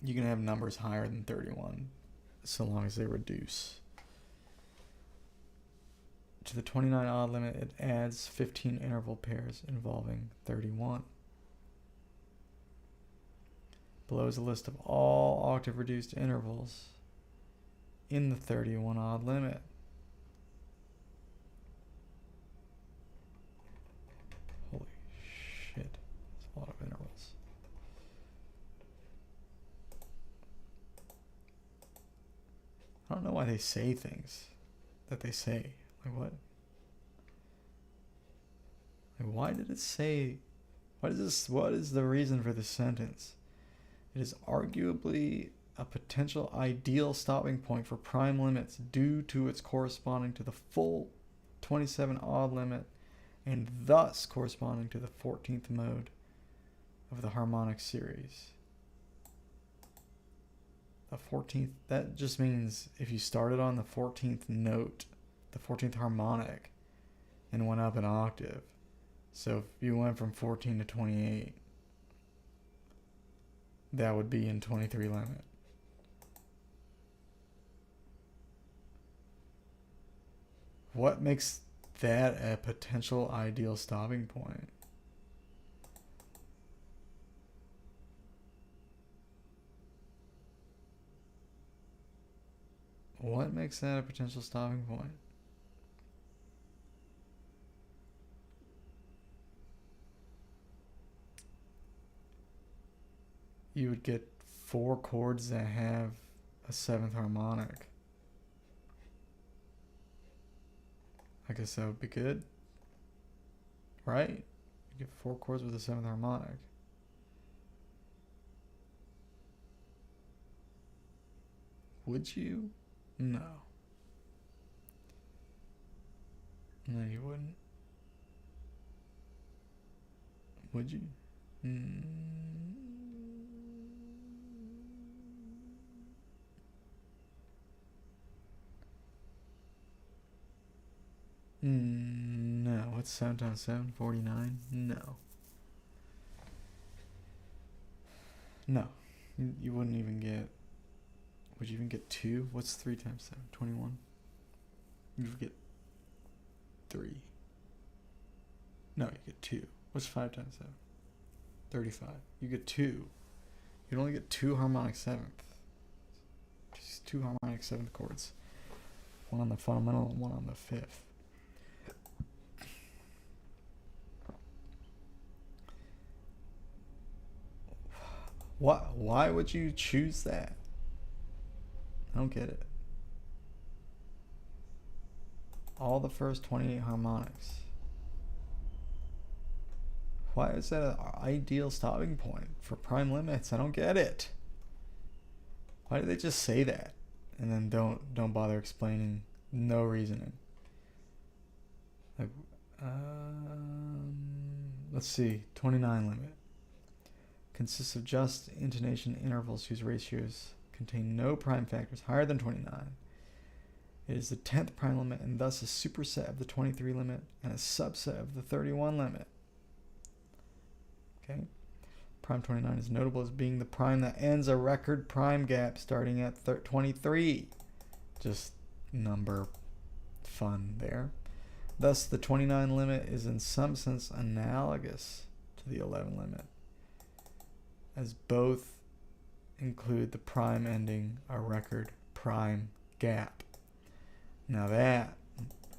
you can have numbers higher than 31 so long as they reduce. To the 29 odd limit, it adds 15 interval pairs involving 31. Below is a list of all octave reduced intervals in the 31 odd limit. Holy shit, that's a lot of intervals. I don't know why they say things that they say. Like what? Like why did it say? What is this? What is the reason for this sentence? It is arguably a potential ideal stopping point for prime limits due to its corresponding to the full 27 odd limit and thus corresponding to the 14th mode of the harmonic series. The 14th, that just means if you started on the 14th note, the 14th harmonic, and went up an octave. So if you went from 14 to 28, that would be in 23 limit. What makes that a potential ideal stopping point? What makes that a potential stopping point? You would get 4 chords that have a 7th harmonic. I guess that would be good, right? You get 4 chords with a 7th harmonic. Would you? No. No, you wouldn't. Would you? No. What's 7 times 7? 49? No. No. You wouldn't even get... Would you even get 2? What's 3 times 7? 21? You would get 3. No, you get 2. What's 5 times 7? 35. You get 2. You'd only get 2 harmonic 7th. Just 2 harmonic 7th chords. One on the fundamental and one on the 5th. Why would you choose that? I don't get it. All the first 28 harmonics. Why is that an ideal stopping point for prime limits? I don't get it. Why do they just say that and then don't bother explaining? No reasoning. Like, let's see. 29 limit consists of just intonation intervals whose ratios contain no prime factors higher than 29. It is the 10th prime limit and thus a superset of the 23 limit and a subset of the 31 limit. Okay. Prime 29 is notable as being the prime that ends a record prime gap starting at 23. Just number fun there. Thus, the 29 limit is in some sense analogous to the 11 limit, as both include the prime ending a record prime gap. Now that,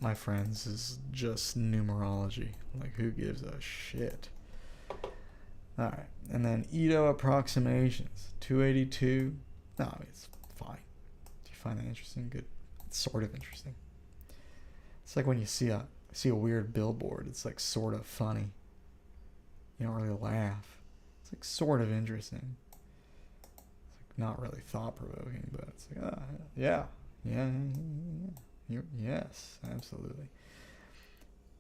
my friends, is just numerology. Like, who gives a shit? Alright, and then Ito approximations. 282. No, I mean, it's fine. Do you find that interesting? Good. It's sort of interesting. It's like when you see a weird billboard. It's like sort of funny. You don't really laugh. It's like sort of interesting. It's like not really thought-provoking, but it's like, yeah. Yes, absolutely.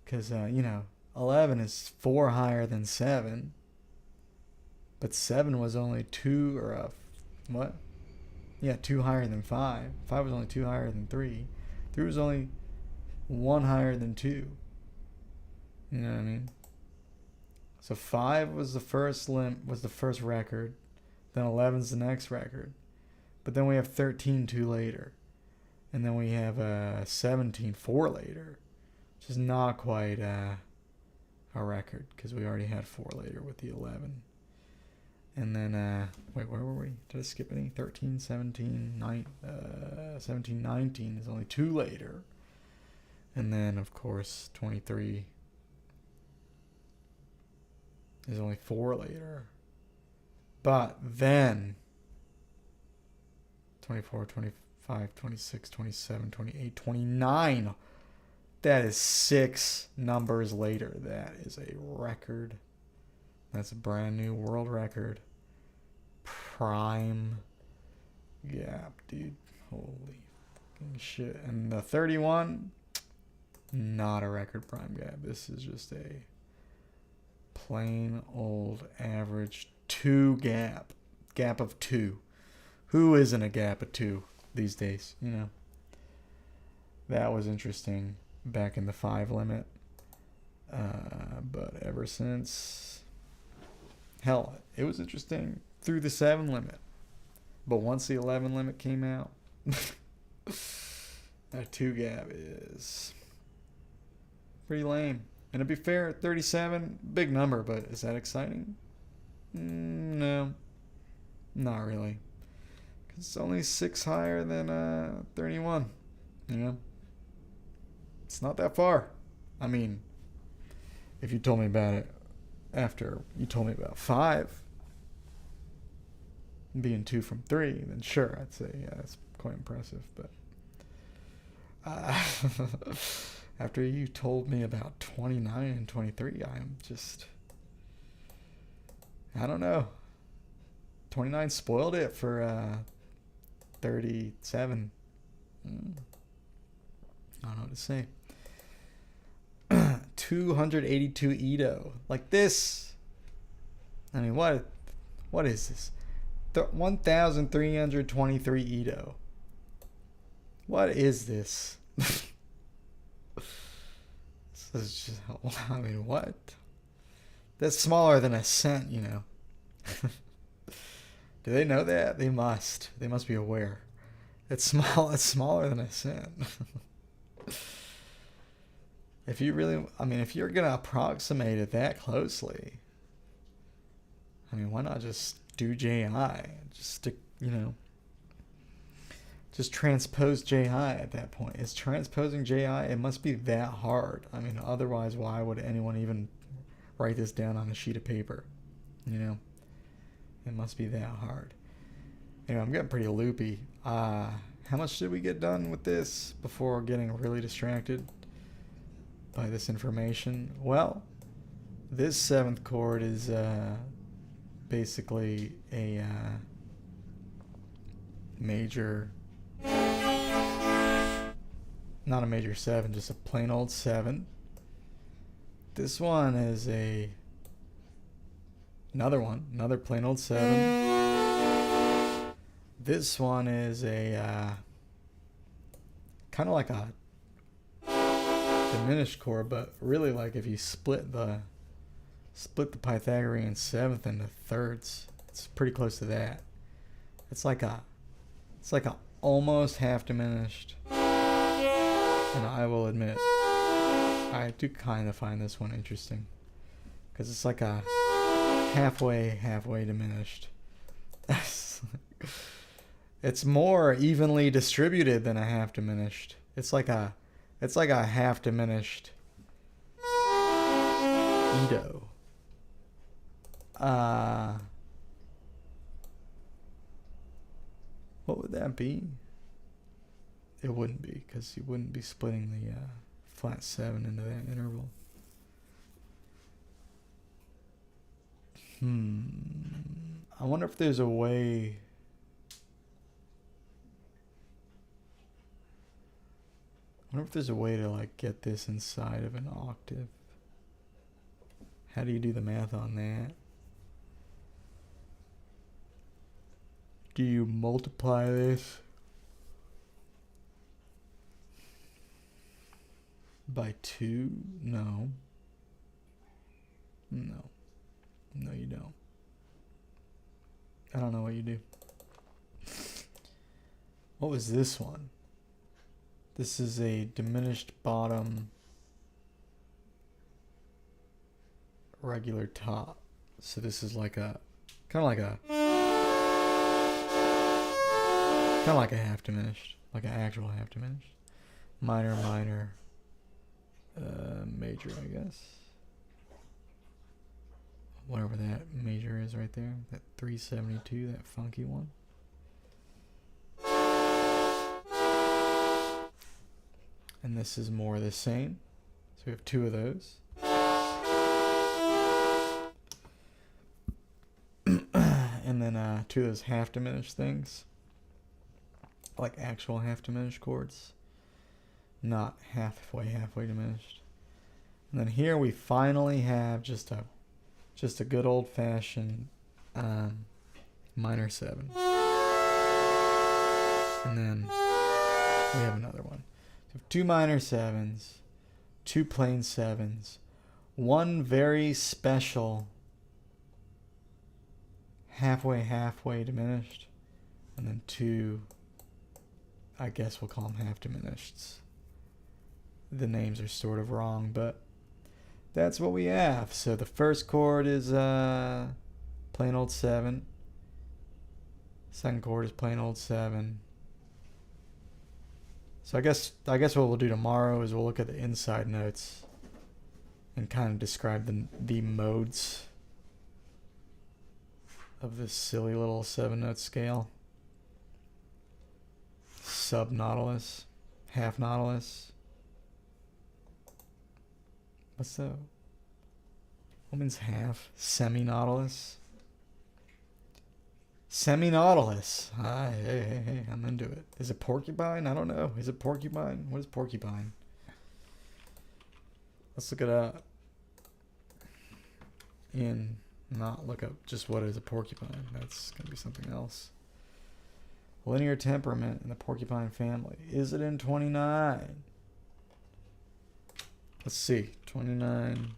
Because, 11 is 4 higher than 7. But 7 was only 2 or what? Yeah, 2 higher than 5. 5 was only 2 higher than 3. 3 was only 1 higher than 2. You know what I mean? So 5 was the first record. Then 11's the next record. But then we have 13 2 later. And then we have 17 4 later. Which is not quite a record, because we already had 4 later with the 11. And then, wait, where were we? Did I skip any? 13, 17, 17, 19 is only 2 later. And then, of course, 23 is only 4 later. But then, 24, 25, 26, 27, 28, 29. That is 6 numbers later. That is a record. That's a brand new world record. Prime gap, dude. Holy fucking shit. And the 31, not a record prime gap. This is just a plain old average 2 gap. Gap of 2. Who isn't a gap of 2 these days, you know? That was interesting back in the 5 limit. But ever since, hell, it was interesting through the 7 limit. But once the 11 limit came out, that 2 gap is pretty lame. And to be fair, 37, big number, but is that exciting? No, not really. Because it's only 6 higher than 31, you know? It's not that far. I mean, if you told me about it after you told me about 5 being 2 from 3, then sure, I'd say, yeah, that's quite impressive. But after you told me about 29 and 23, I'm just, I don't know. 29 spoiled it for 37. I don't know what to say. 282 Edo. Like this. I mean, what is this? 1,323 Edo. What is this? This is just, I mean, what? That's smaller than a cent, you know. Do they know that? They must. They must be aware. It's small. It's smaller than a cent. If you really, I mean, if you're gonna approximate it that closely, I mean, why not just do JI? Just stick, you know, just transpose JI at that point. Is transposing JI, it must be that hard. I mean, otherwise, why would anyone even write this down on a sheet of paper? You know, it must be that hard. Anyway, I'm getting pretty loopy. How much did we get done with this before getting really distracted by this information? Well, this 7th chord is basically a major, not a major 7, just a plain old 7. This one is another plain old 7. This one is a kind of like a diminished chord, but really, like, if you split the Pythagorean 7th into thirds, it's pretty close to that. It's like a almost half diminished. And I will admit, I do kind of find this one interesting, because it's like a halfway diminished. It's more evenly distributed than a half diminished. It's like a half diminished Edo. What would that be? It wouldn't be, because you wouldn't be splitting the flat 7 into that interval. I wonder if there's a way. I wonder if there's a way to, like, get this inside of an octave. How do you do the math on that? Do you multiply this by 2? No. No, you don't. I don't know what you do. What was this one? This is a diminished bottom, regular top. So this is like a kind of like a half diminished, like an actual half diminished. Minor, major, I guess. Whatever that major is right there, that 372, that funky one. And this is more the same. So we have 2 of those. And then 2 of those half diminished things. like actual half diminished chords, not halfway diminished. And then here we finally have just a good old fashioned minor 7. And then we have another one. So we have 2 minor 7s, 2 plain 7s, 1 very special halfway diminished, and then 2, I guess we'll call them half diminished. The names are sort of wrong, but that's what we have. So the first chord is plain old 7. Second chord is plain old 7. So I guess what we'll do tomorrow is we'll look at the inside notes and kind of describe the modes of this silly little 7-note scale. Sub Nautilus, half Nautilus. What's that? What means half? Semi Nautilus. Semi Nautilus. Hey, I'm into it. Is it porcupine? I don't know. Is it porcupine? What is porcupine? Let's look it up. Not look up just what is a porcupine. That's going to be something else. Linear temperament in the porcupine family. Is it in 29? Let's see. 29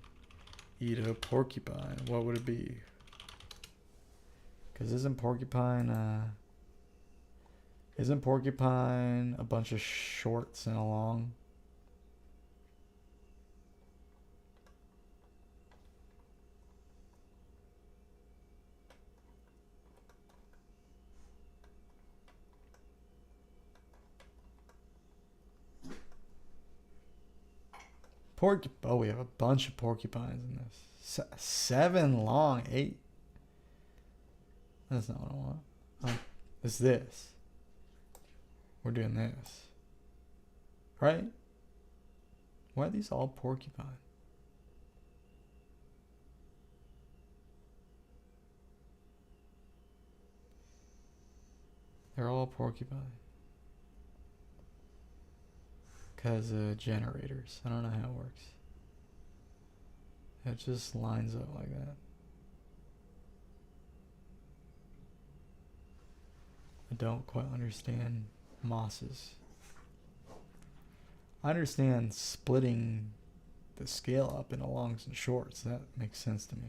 Edo porcupine. What would it be? Because isn't porcupine a bunch of shorts and a long? Oh, we have a bunch of porcupines in this. 7 long, 8. That's not what I want. Oh, it's this. We're doing this. Right? Why are these all porcupine? They're all porcupine. Because generators. I don't know how it works. It just lines up like that. I don't quite understand mosses. I understand splitting the scale up into longs and shorts. That makes sense to me.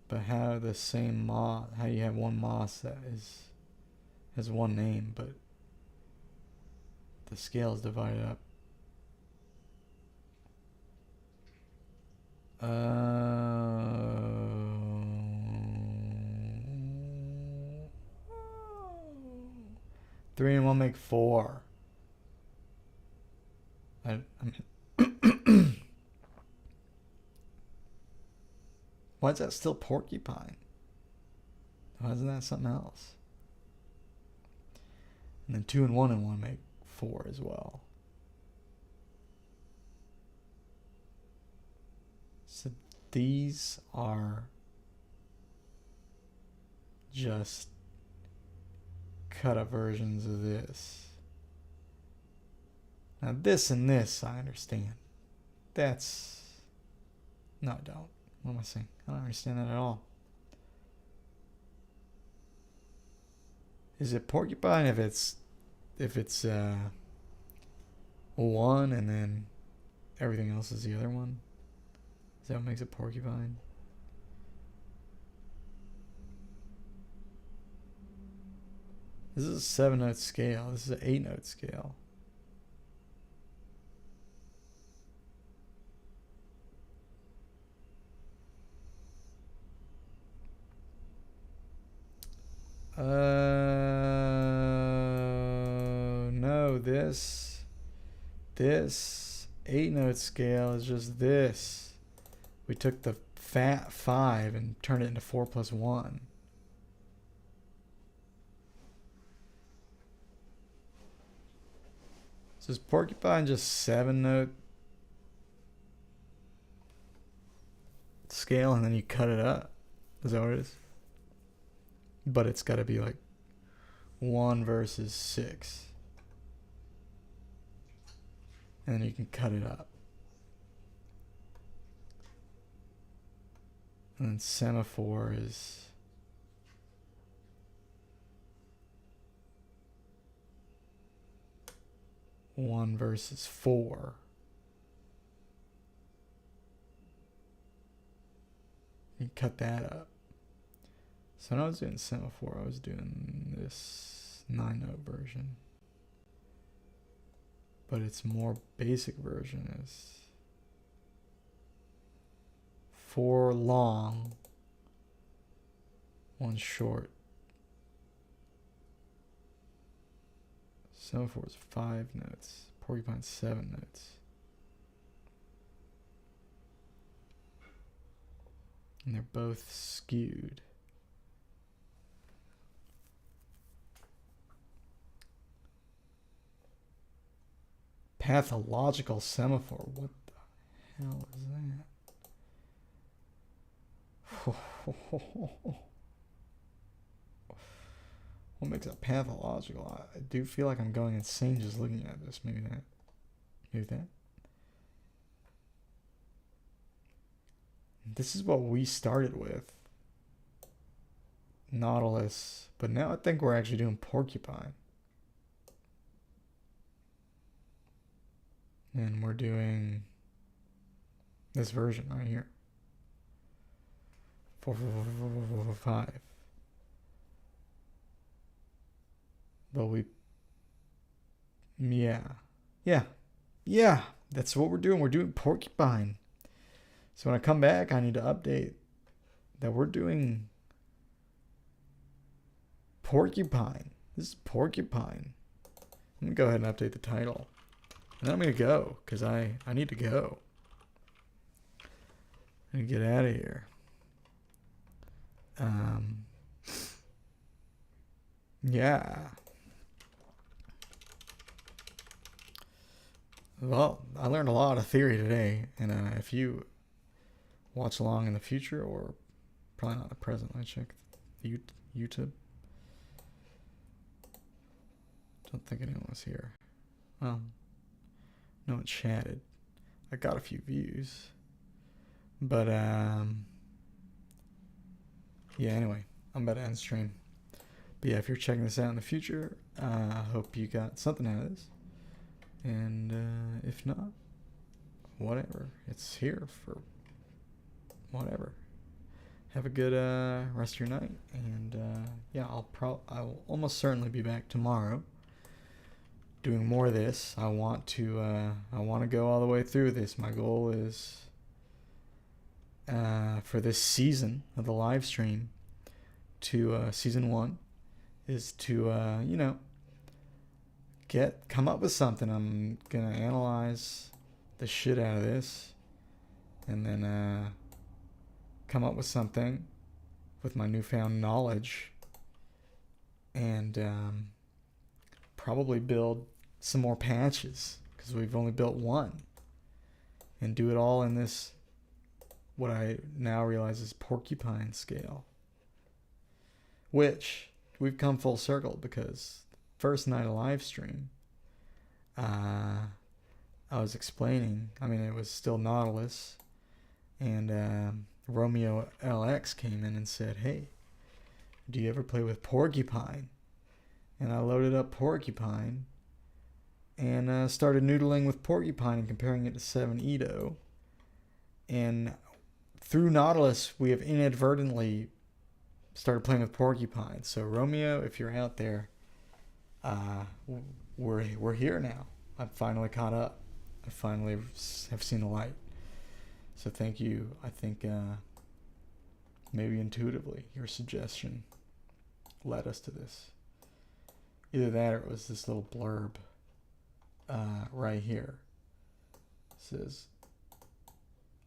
But how the same moss, how you have one moss that has one name, but the scale is divided up. 3 and 1 make 4. Why is that still porcupine? Why isn't that something else? And then 2 and 1 make 4 as well. So these are just cut up versions of this. Now this and this I understand. That's... No, I don't. What am I saying? I don't understand that at all. Is it porcupine if it's 1 and then everything else is the other one? Is that what makes it porcupine? This is a 7-note scale. This is an 8-note scale. No, this 8-note scale is just this. We took the fat 5 and turned it into 4 plus 1. So is porcupine just 7-note scale and then you cut it up? Is that what it is? But it's got to be like 1 versus 6. And then you can cut it up. And then semaphore is 1 versus 4. You cut that up. So when I was doing semaphore, I was doing this 9-note version. But its more basic version is 4 long, 1 short. Semaphore is 5 notes. Porcupine 7 notes. And they're both skewed. Pathological semaphore. What the hell is that? What makes it pathological? I do feel like I'm going insane just looking at this. Maybe that. Maybe that. This is what we started with. Nautilus. But now I think we're actually doing porcupine. And we're doing this version right here. 4, 4, 4, 4, 4, 4, 5. But we, yeah, that's what we're doing. We're doing porcupine. So when I come back, I need to update that we're doing porcupine. This is porcupine. I'm gonna go ahead and update the title. And then I'm gonna go, because I need to go. I need to get out of here. Yeah. Well, I learned a lot of theory today, and if you watch along in the future, or probably not the present, I checked YouTube. Don't think anyone was here. Well, no one chatted. I got a few views, but yeah. Anyway, I'm about to end stream. But yeah, if you're checking this out in the future, I hope you got something out of this. And if not, whatever. It's here for whatever. Have a good rest of your night. And yeah, I will almost certainly be back tomorrow doing more of this. I want to go all the way through this. My goal is for this season of the live stream to season 1 is to you know, come up with something. I'm gonna analyze the shit out of this, and then come up with something with my newfound knowledge, and probably build some more patches, because we've only built one, and do it all in this, what I now realize is porcupine scale, which we've come full circle, because first night of live stream, I was explaining, I mean, it was still Nautilus, and Romeo LX came in and said, hey, do you ever play with porcupine? And I loaded up porcupine and started noodling with porcupine and comparing it to 7 Edo. And through Nautilus, we have inadvertently started playing with porcupine. So Romeo, if you're out there, we're here now. I've finally caught up. I finally have seen the light. So thank you. I think maybe intuitively your suggestion led us to this. Either that or it was this little blurb right here. It says,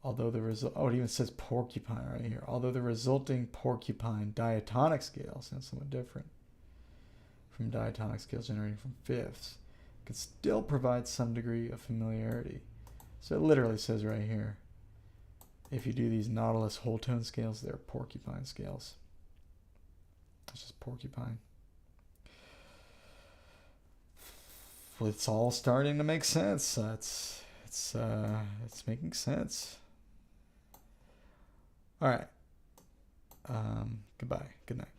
although the result, oh, it even says porcupine right here. Although the resulting porcupine diatonic scale sounds somewhat different from diatonic scales generating from fifths, can still provide some degree of familiarity. So it literally says right here, if you do these Nautilus whole tone scales, they're porcupine scales. It's just porcupine. it's all starting to make sense. It's making sense. All right. Goodbye. Good night.